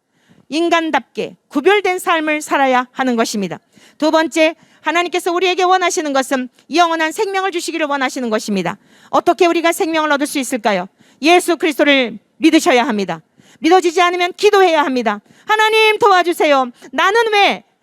인간답게 구별된 삶을 살아야 하는 것입니다. 두 번째, 하나님께서 우리에게 원하시는 것은 영원한 생명을 주시기를 원하시는 것입니다. 어떻게 우리가 생명을 얻을 수 있을까요? 예수 그리스도를 믿으셔야 합니다. 믿어지지 않으면 기도해야 합니다. 하나님 도와주세요.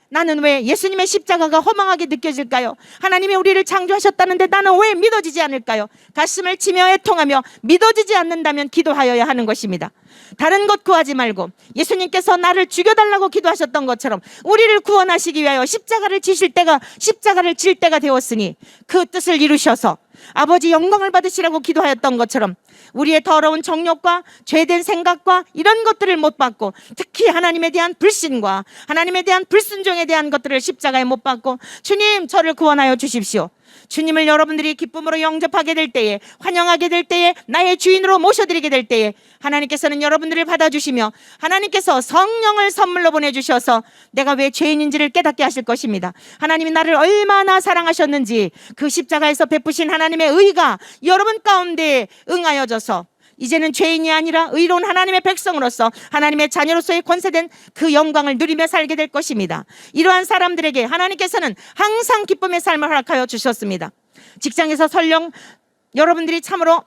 나는 왜 예수님의 십자가가 허망하게 느껴질까요? 하나님이 우리를 창조하셨다는데 나는 왜 믿어지지 않을까요? 가슴을 치며 애통하며 믿어지지 않는다면 기도하여야 하는 것입니다. 다른 것 구하지 말고 예수님께서 나를 죽여달라고 기도하셨던 것처럼 우리를 구원하시기 위하여 십자가를 질 때가 되었으니 그 뜻을 이루셔서 아버지 영광을 받으시라고 기도하였던 것처럼 우리의 더러운 정욕과 죄된 생각과 이런 것들을 못 받고 특히 하나님에 대한 불신과 하나님에 대한 불순종에 대한 것들을 십자가에 못 받고 주님 저를 구원하여 주십시오. 주님을 여러분들이 기쁨으로 영접하게 될 때에, 환영하게 될 때에, 나의 주인으로 모셔드리게 될 때에 하나님께서는 여러분들을 받아주시며 하나님께서 성령을 선물로 보내주셔서 내가 왜 죄인인지를 깨닫게 하실 것입니다. 하나님이 나를 얼마나 사랑하셨는지 그 십자가에서 베푸신 하나님의 의가 여러분 가운데 응하여져서 이제는 죄인이 아니라 의로운 하나님의 백성으로서 하나님의 자녀로서의 권세된 그 영광을 누리며 살게 될 것입니다. 이러한 사람들에게 하나님께서는 항상 기쁨의 삶을 허락하여 주셨습니다. 직장에서 설령 여러분들이 참으로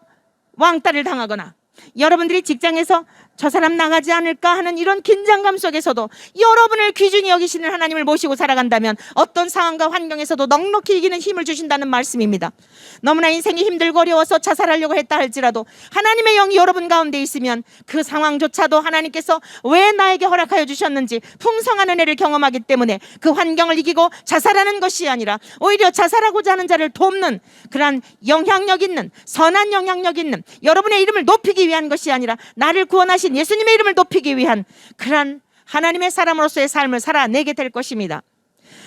왕따를 당하거나 여러분들이 직장에서 저 사람 나가지 않을까 하는 이런 긴장감 속에서도 여러분을 귀중히 여기시는 하나님을 모시고 살아간다면 어떤 상황과 환경에서도 넉넉히 이기는 힘을 주신다는 말씀입니다. 너무나 인생이 힘들고 어려워서 자살하려고 했다 할지라도 하나님의 영이 여러분 가운데 있으면 그 상황조차도 하나님께서 왜 나에게 허락하여 주셨는지 풍성한 은혜를 경험하기 때문에 그 환경을 이기고 자살하는 것이 아니라 오히려 자살하고자 하는 자를 돕는 그러한 영향력 있는 선한 영향력 있는 여러분의 이름을 높이기 위한 것이 아니라 나를 구원하신 예수님의 이름을 높이기 위한 그러한 하나님의 사람으로서의 삶을 살아내게 될 것입니다.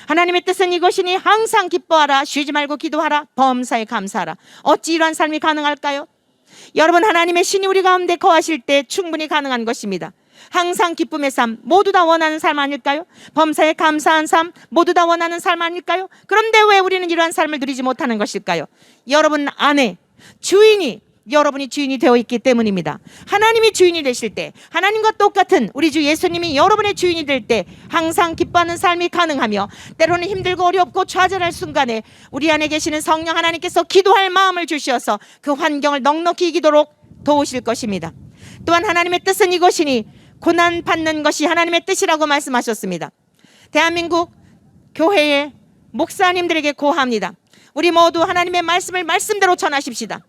하나님의 뜻은 이것이니 항상 기뻐하라, 쉬지 말고 기도하라, 범사에 감사하라. 어찌 이러한 삶이 가능할까요? 여러분, 하나님의 신이 우리 가운데 거하실 때 충분히 가능한 것입니다. 항상 기쁨의 삶 모두 다 원하는 삶 아닐까요? 범사에 감사한 삶 모두 다 원하는 삶 아닐까요? 그런데 왜 우리는 이러한 삶을 누리지 못하는 것일까요? 여러분 안에 주인이, 여러분이 주인이 되어 있기 때문입니다. 하나님이 주인이 되실 때, 하나님과 똑같은 우리 주 예수님이 여러분의 주인이 될 때 항상 기뻐하는 삶이 가능하며, 때로는 힘들고 어렵고 좌절할 순간에 우리 안에 계시는 성령 하나님께서 기도할 마음을 주셔서 그 환경을 넉넉히 이기도록 도우실 것입니다. 또한 하나님의 뜻은 이것이니 고난 받는 것이 하나님의 뜻이라고 말씀하셨습니다. 대한민국 교회의 목사님들에게 고합니다. 우리 모두 하나님의 말씀을 말씀대로 전하십시다.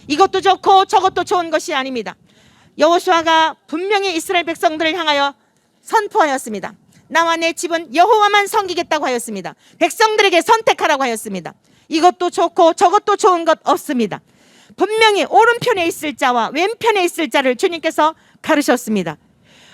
이것도 좋고 저것도 좋은 것이 아닙니다. 여호수아가 분명히 이스라엘 백성들을 향하여 선포하였습니다. 나와 내 집은 여호와만 섬기겠다고 하였습니다. 백성들에게 선택하라고 하였습니다. 이것도 좋고 저것도 좋은 것 없습니다. 분명히 오른편에 있을 자와 왼편에 있을 자를 주님께서 가르셨습니다.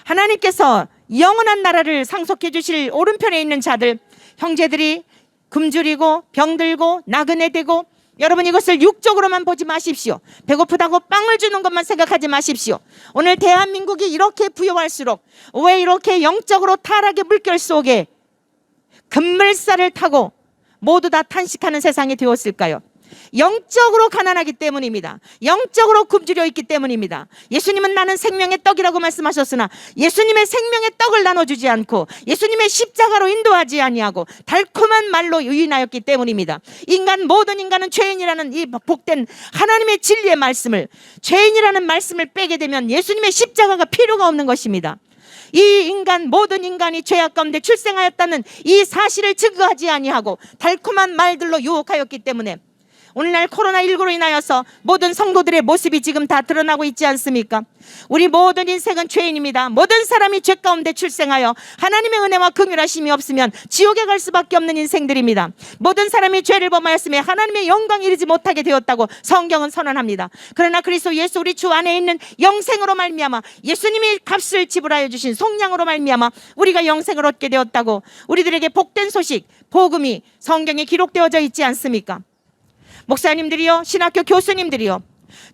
하나님께서 영원한 나라를 상속해 주실 오른편에 있는 자들, 형제들이 굶주리고 병들고 나그네 되고, 여러분 이것을 육적으로만 보지 마십시오. 배고프다고 빵을 주는 것만 생각하지 마십시오. 오늘 대한민국이 이렇게 부여할수록 왜 이렇게 영적으로 타락의 물결 속에 급물살을 타고 모두 다 탄식하는 세상이 되었을까요? 영적으로 가난하기 때문입니다. 영적으로 굶주려 있기 때문입니다. 예수님은 나는 생명의 떡이라고 말씀하셨으나 예수님의 생명의 떡을 나눠주지 않고 예수님의 십자가로 인도하지 아니하고 달콤한 말로 유인하였기 때문입니다. 모든 인간은 죄인이라는 이 복된 하나님의 진리의 말씀을, 죄인이라는 말씀을 빼게 되면 예수님의 십자가가 필요가 없는 것입니다. 모든 인간이 죄악 가운데 출생하였다는 이 사실을 증거하지 아니하고 달콤한 말들로 유혹하였기 때문에 오늘날 코로나19로 인하여서 모든 성도들의 모습이 지금 다 드러나고 있지 않습니까? 우리 모든 인생은 죄인입니다. 모든 사람이 죄 가운데 출생하여 하나님의 은혜와 긍휼하심이 없으면 지옥에 갈 수밖에 없는 인생들입니다. 모든 사람이 죄를 범하였으며 하나님의 영광에 이르지 못하게 되었다고 성경은 선언합니다. 그러나 그리스도 예수 우리 주 안에 있는 영생으로 말미암아, 예수님이 값을 지불하여 주신 속량으로 말미암아 우리가 영생을 얻게 되었다고 우리들에게 복된 소식, 복음이 성경에 기록되어져 있지 않습니까? 목사님들이요, 신학교 교수님들이요,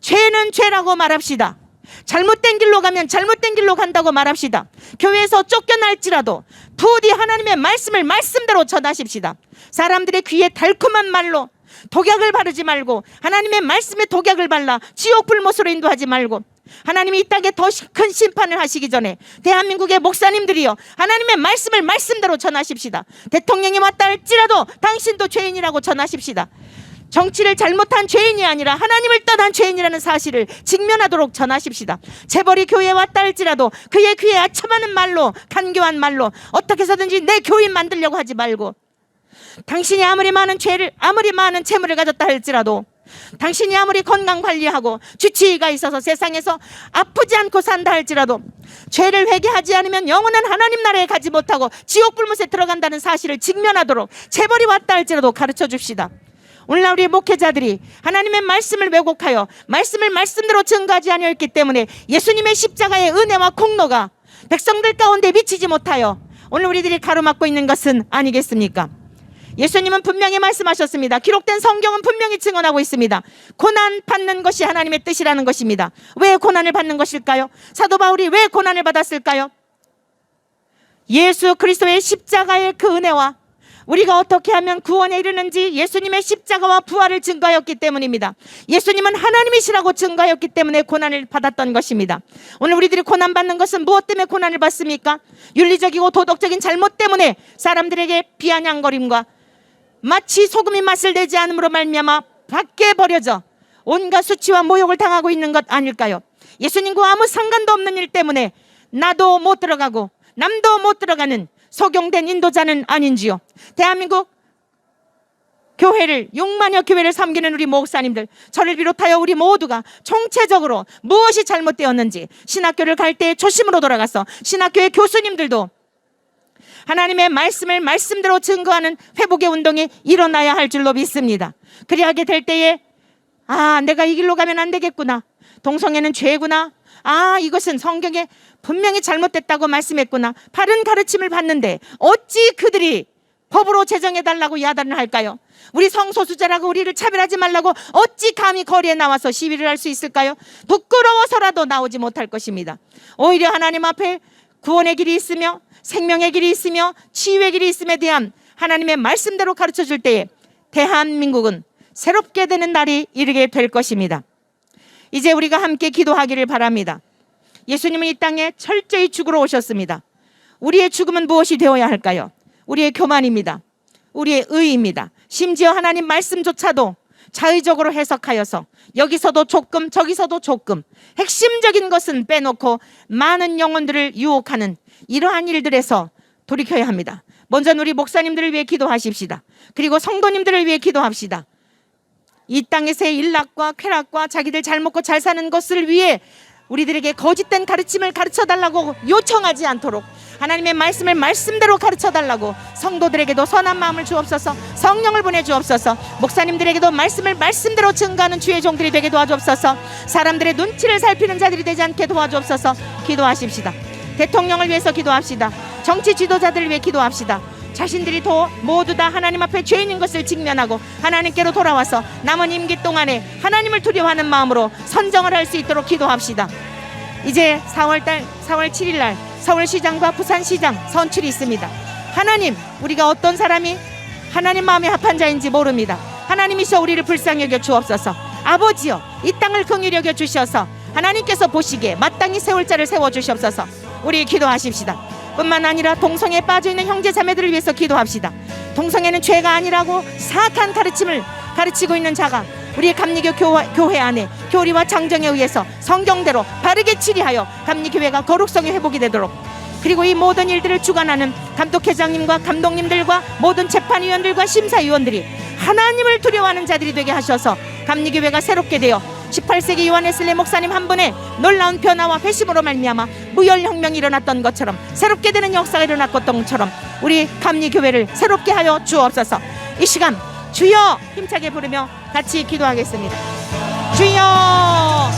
죄는 죄라고 말합시다. 잘못된 길로 가면 잘못된 길로 간다고 말합시다. 교회에서 쫓겨날지라도 부디 하나님의 말씀을 말씀대로 전하십시다. 사람들의 귀에 달콤한 말로 독약을 바르지 말고 하나님의 말씀에 독약을 발라 지옥 불못으로 인도하지 말고, 하나님이 이 땅에 더 큰 심판을 하시기 전에 대한민국의 목사님들이요, 하나님의 말씀을 말씀대로 전하십시다. 대통령이 왔다 할지라도 당신도 죄인이라고 전하십시다. 정치를 잘못한 죄인이 아니라 하나님을 떠난 죄인이라는 사실을 직면하도록 전하십시다. 재벌이 교회에 왔다 할지라도 그의 귀에 아첨하는 말로, 간교한 말로 어떻게 해서든지 내 교인 만들려고 하지 말고, 당신이 아무리 많은 재물을 가졌다 할지라도, 당신이 아무리 건강 관리하고 주치의가 있어서 세상에서 아프지 않고 산다 할지라도 죄를 회개하지 않으면 영원한 하나님 나라에 가지 못하고 지옥 불못에 들어간다는 사실을 직면하도록 재벌이 왔다 할지라도 가르쳐 줍시다. 오늘날 우리 목회자들이 하나님의 말씀을 왜곡하여 말씀을 말씀대로 증거하지 아니했기 때문에 예수님의 십자가의 은혜와 공로가 백성들 가운데 미치지 못하여 오늘 우리들이 가로막고 있는 것은 아니겠습니까? 예수님은 분명히 말씀하셨습니다. 기록된 성경은 분명히 증언하고 있습니다. 고난 받는 것이 하나님의 뜻이라는 것입니다. 왜 고난을 받는 것일까요? 사도 바울이 왜 고난을 받았을까요? 예수 그리스도의 십자가의 그 은혜와 우리가 어떻게 하면 구원에 이르는지 예수님의 십자가와 부활을 증거하였기 때문입니다. 예수님은 하나님이시라고 증거하였기 때문에 고난을 받았던 것입니다. 오늘 우리들이 고난받는 것은 무엇 때문에 고난을 받습니까? 윤리적이고 도덕적인 잘못 때문에 사람들에게 비아냥거림과 마치 소금이 맛을 내지 않음으로 말미암아 밖에 버려져 온갖 수치와 모욕을 당하고 있는 것 아닐까요? 예수님과 아무 상관도 없는 일 때문에 나도 못 들어가고 남도 못 들어가는 속용된 인도자는 아닌지요? 대한민국 교회를, 6만여 교회를 섬기는 우리 목사님들, 저를 비롯하여 우리 모두가 총체적으로 무엇이 잘못되었는지 신학교를 갈 때 초심으로 돌아가서 신학교의 교수님들도 하나님의 말씀을 말씀대로 증거하는 회복의 운동이 일어나야 할 줄로 믿습니다. 그리하게 될 때에 내가 이 길로 가면 안 되겠구나, 동성애는 죄구나, 이것은 성경에 분명히 잘못됐다고 말씀했구나, 바른 가르침을 받는데 어찌 그들이 법으로 제정해달라고 야단을 할까요? 우리 성소수자라고 우리를 차별하지 말라고 어찌 감히 거리에 나와서 시위를 할 수 있을까요? 부끄러워서라도 나오지 못할 것입니다. 오히려 하나님 앞에 구원의 길이 있으며 생명의 길이 있으며 치유의 길이 있음에 대한 하나님의 말씀대로 가르쳐줄 때에 대한민국은 새롭게 되는 날이 이르게 될 것입니다. 이제 우리가 함께 기도하기를 바랍니다. 예수님은 이 땅에 철저히 죽으러 오셨습니다. 우리의 죽음은 무엇이 되어야 할까요? 우리의 교만입니다. 우리의 의입니다. 심지어 하나님 말씀조차도 자의적으로 해석하여서 여기서도 조금 저기서도 조금 핵심적인 것은 빼놓고 많은 영혼들을 유혹하는 이러한 일들에서 돌이켜야 합니다. 먼저 우리 목사님들을 위해 기도하십시다. 그리고 성도님들을 위해 기도합시다. 이 땅에서의 일락과 쾌락과 자기들 잘 먹고 잘 사는 것을 위해 우리들에게 거짓된 가르침을 가르쳐달라고 요청하지 않도록 하나님의 말씀을 말씀대로 가르쳐달라고 성도들에게도 선한 마음을 주옵소서. 성령을 보내주옵소서. 목사님들에게도 말씀을 말씀대로 증거하는 주의 종들이 되게 도와주옵소서. 사람들의 눈치를 살피는 자들이 되지 않게 도와주옵소서. 기도하십시다. 대통령을 위해서 기도합시다. 정치 지도자들을 위해 기도합시다. 자신들이 모두 다 하나님 앞에 죄인인 것을 직면하고 하나님께로 돌아와서 남은 임기 동안에 하나님을 두려워하는 마음으로 선정을 할 수 있도록 기도합시다. 이제 4월 7일 날 서울시장과 부산시장 선출이 있습니다. 하나님, 우리가 어떤 사람이 하나님 마음에 합한 자인지 모릅니다. 하나님이셔 우리를 불쌍히 여겨 주옵소서. 아버지여, 이 땅을 긍휼히 여겨 주셔서 하나님께서 보시기에 마땅히 세울 자를 세워주시옵소서. 우리 기도하십시다. 뿐만 아니라 동성애에 빠져있는 형제 자매들을 위해서 기도합시다. 동성애는 죄가 아니라고 사악한 가르침을 가르치고 있는 자가 우리의 감리교 교회 안에 교리와 장정에 의해서 성경대로 바르게 치리하여 감리교회가 거룩성의 회복이 되도록, 그리고 이 모든 일들을 주관하는 감독회장님과 감독님들과 모든 재판위원들과 심사위원들이 하나님을 두려워하는 자들이 되게 하셔서 감리교회가 새롭게 되어 18세기 요한 웨슬리 목사님 한 분의 놀라운 변화와 회심으로 말미암아 무혈혁명이 일어났던 것처럼 새롭게 되는 역사가 일어났던 것처럼 우리 감리교회를 새롭게 하여 주옵소서. 이 시간 주여 힘차게 부르며 같이 기도하겠습니다. 주여,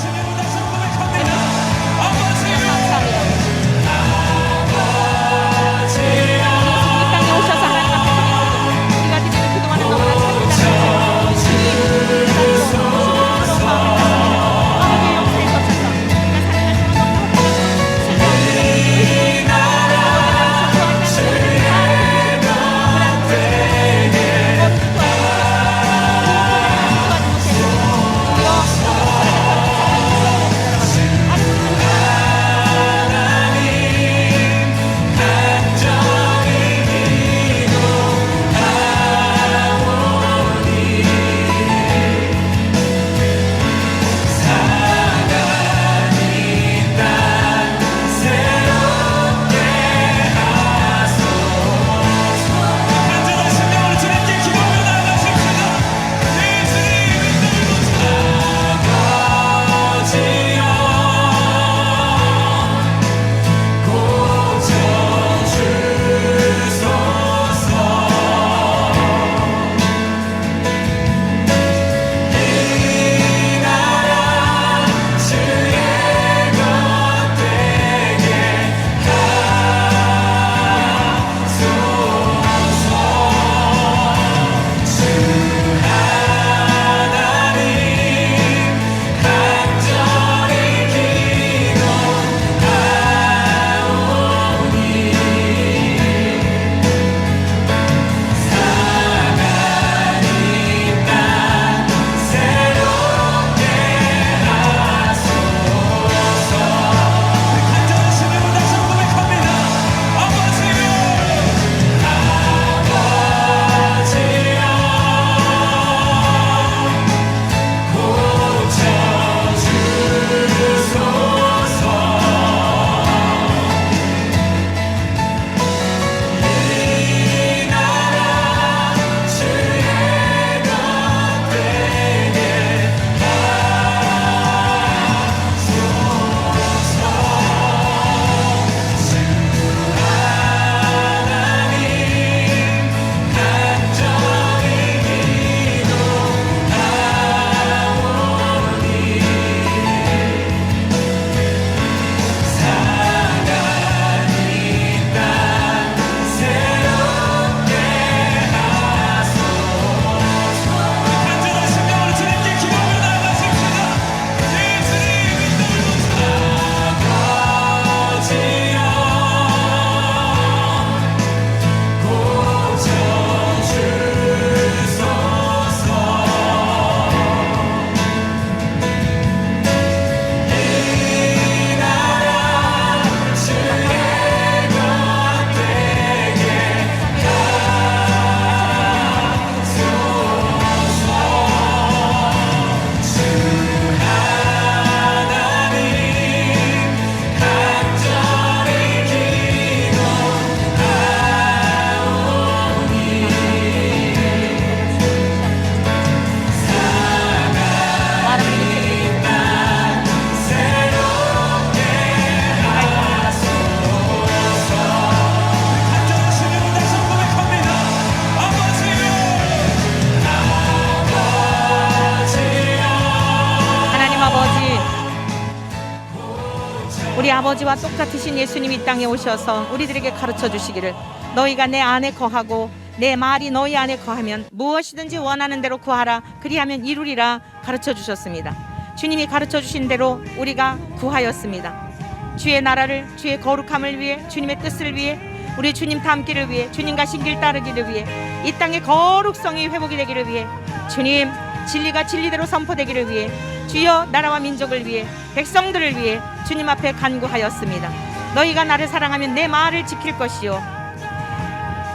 우리 아버지와 똑같으신 예수님이 이 땅에 오셔서 우리들에게 가르쳐 주시기를, 너희가 내 안에 거하고 내 말이 너희 안에 거하면 무엇이든지 원하는 대로 구하라, 그리하면 이루리라 가르쳐 주셨습니다. 주님이 가르쳐 주신 대로 우리가 구하였습니다. 주의 나라를, 주의 거룩함을 위해, 주님의 뜻을 위해, 우리 주님 닮기를 위해, 주님 가신 길 따르기를 위해, 이 땅의 거룩성이 회복이 되기를 위해, 주님 진리가 진리대로 선포되기를 위해, 주여 나라와 민족을 위해, 백성들을 위해 주님 앞에 간구하였습니다. 너희가 나를 사랑하면 내 말을 지킬 것이요,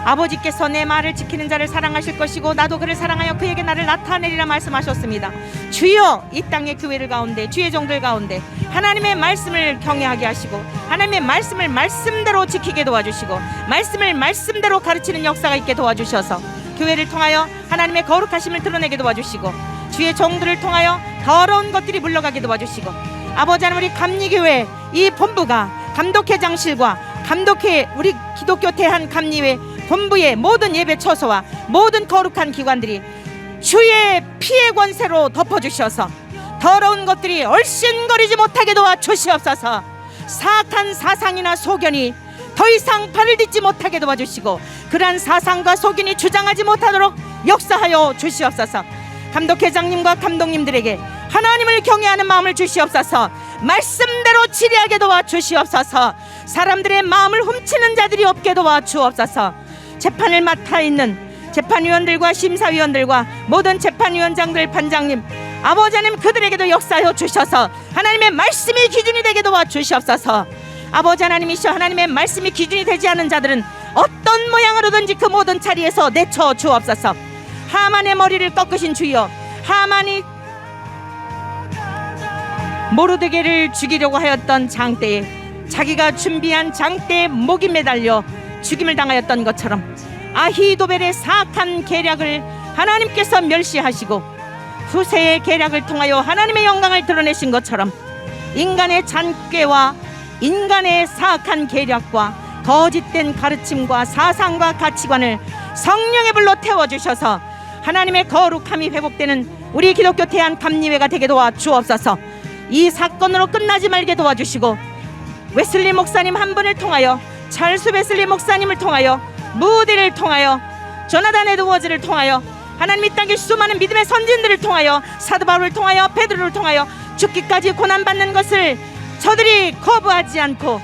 아버지께서 내 말을 지키는 자를 사랑하실 것이고 나도 그를 사랑하여 그에게 나를 나타내리라 말씀하셨습니다. 주여 이 땅의 교회를 가운데, 주의 종들 가운데 하나님의 말씀을 경외하게 하시고, 하나님의 말씀을 말씀대로 지키게 도와주시고, 말씀을 말씀대로 가르치는 역사가 있게 도와주셔서 교회를 통하여 하나님의 거룩하심을 드러내게 도와주시고, 주의 종들을 통하여 더러운 것들이 물러가게 도와주시고, 아버지 하나님, 우리 감리교회 이 본부가 감독회장실과 감독회 우리 기독교 대한감리회 본부의 모든 예배 처소와 모든 거룩한 기관들이 주의 피의 권세로 덮어주셔서 더러운 것들이 얼씬거리지 못하게 도와주시옵소서. 사악한 사상이나 소견이 더 이상 발을 딛지 못하게 도와주시고, 그러한 사상과 소견이 주장하지 못하도록 역사하여 주시옵소서. 감독회장님과 감독님들에게 하나님을 경외하는 마음을 주시옵소서. 말씀대로 치리하게 도와주시옵소서. 사람들의 마음을 훔치는 자들이 없게 도와주옵소서. 재판을 맡아 있는 재판위원들과 심사위원들과 모든 재판위원장들, 판장님, 아버지 하나님, 그들에게도 역사하여 주셔서 하나님의 말씀이 기준이 되게 도와주시옵소서. 아버지 하나님이시여, 하나님의 말씀이 기준이 되지 않은 자들은 어떤 모양으로든지 그 모든 자리에서 내쳐 주옵소서. 하만의 머리를 꺾으신 주여, 하만이 모르드게를 죽이려고 하였던 장대에 자기가 준비한 장대에 목이 매달려 죽임을 당하였던 것처럼 아히도벨의 사악한 계략을 하나님께서 멸시하시고 후세의 계략을 통하여 하나님의 영광을 드러내신 것처럼, 인간의 잔꾀와 인간의 사악한 계략과 거짓된 가르침과 사상과 가치관을 성령의 불로 태워주셔서 하나님의 거룩함이 회복되는 우리 기독교 대한감리회가 되게 도와주옵소서. 이 사건으로 끝나지 말게 도와주시고, 웨슬리 목사님 한 분을 통하여, 찰스 웨슬리 목사님을 통하여, 무디를 통하여, 조나단 에드워즈를 통하여, 하나님 이 땅의 수많은 믿음의 선진들을 통하여, 사도 바울을 통하여, 베드로를 통하여 죽기까지 고난받는 것을 저들이 거부하지 않고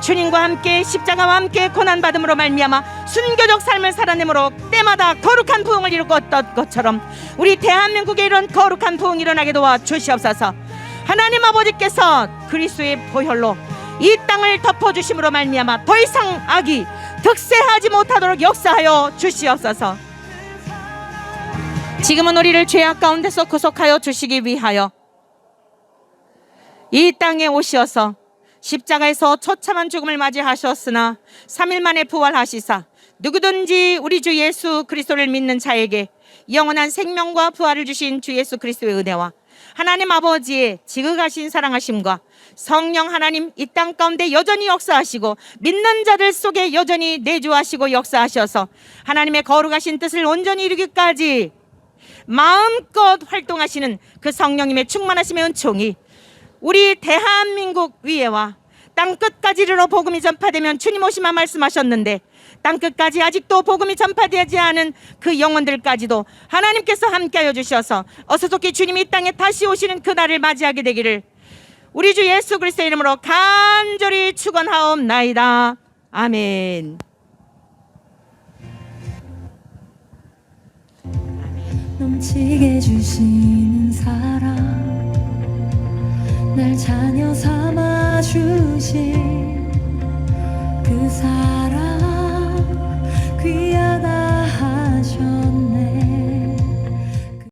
주님과 함께 십자가와 함께 고난받음으로 말미암아 순교적 삶을 살아내므로 때마다 거룩한 부흥을 이루었던 것처럼 우리 대한민국에 이런 거룩한 부흥이 일어나게 도와주시옵소서. 하나님 아버지께서 그리스도의 보혈로 이 땅을 덮어주심으로 말미암아 더 이상 악이 득세하지 못하도록 역사하여 주시옵소서. 지금은 우리를 죄악 가운데서 구속하여 주시기 위하여 이 땅에 오셔서 십자가에서 처참한 죽음을 맞이하셨으나 3일 만에 부활하시사 누구든지 우리 주 예수 그리스도를 믿는 자에게 영원한 생명과 부활을 주신 주 예수 그리스도의 은혜와 하나님 아버지의 지극하신 사랑하심과 성령 하나님 이 땅 가운데 여전히 역사하시고 믿는 자들 속에 여전히 내주하시고 역사하셔서 하나님의 거룩하신 뜻을 온전히 이루기까지 마음껏 활동하시는 그 성령님의 충만하심의 은총이 우리 대한민국 위에와 땅끝까지 이르러 복음이 전파되면, 주님 오시마 말씀하셨는데 땅끝까지 아직도 복음이 전파되지 않은 그 영혼들까지도 하나님께서 함께하여 주셔서 어서 속히 주님이 이 땅에 다시 오시는 그날을 맞이하게 되기를 우리 주 예수 그리스도의 이름으로 간절히 축원하옵나이다. 아멘. 넘치게 주시는 사랑, 날 자녀 삼아 주신 그 사랑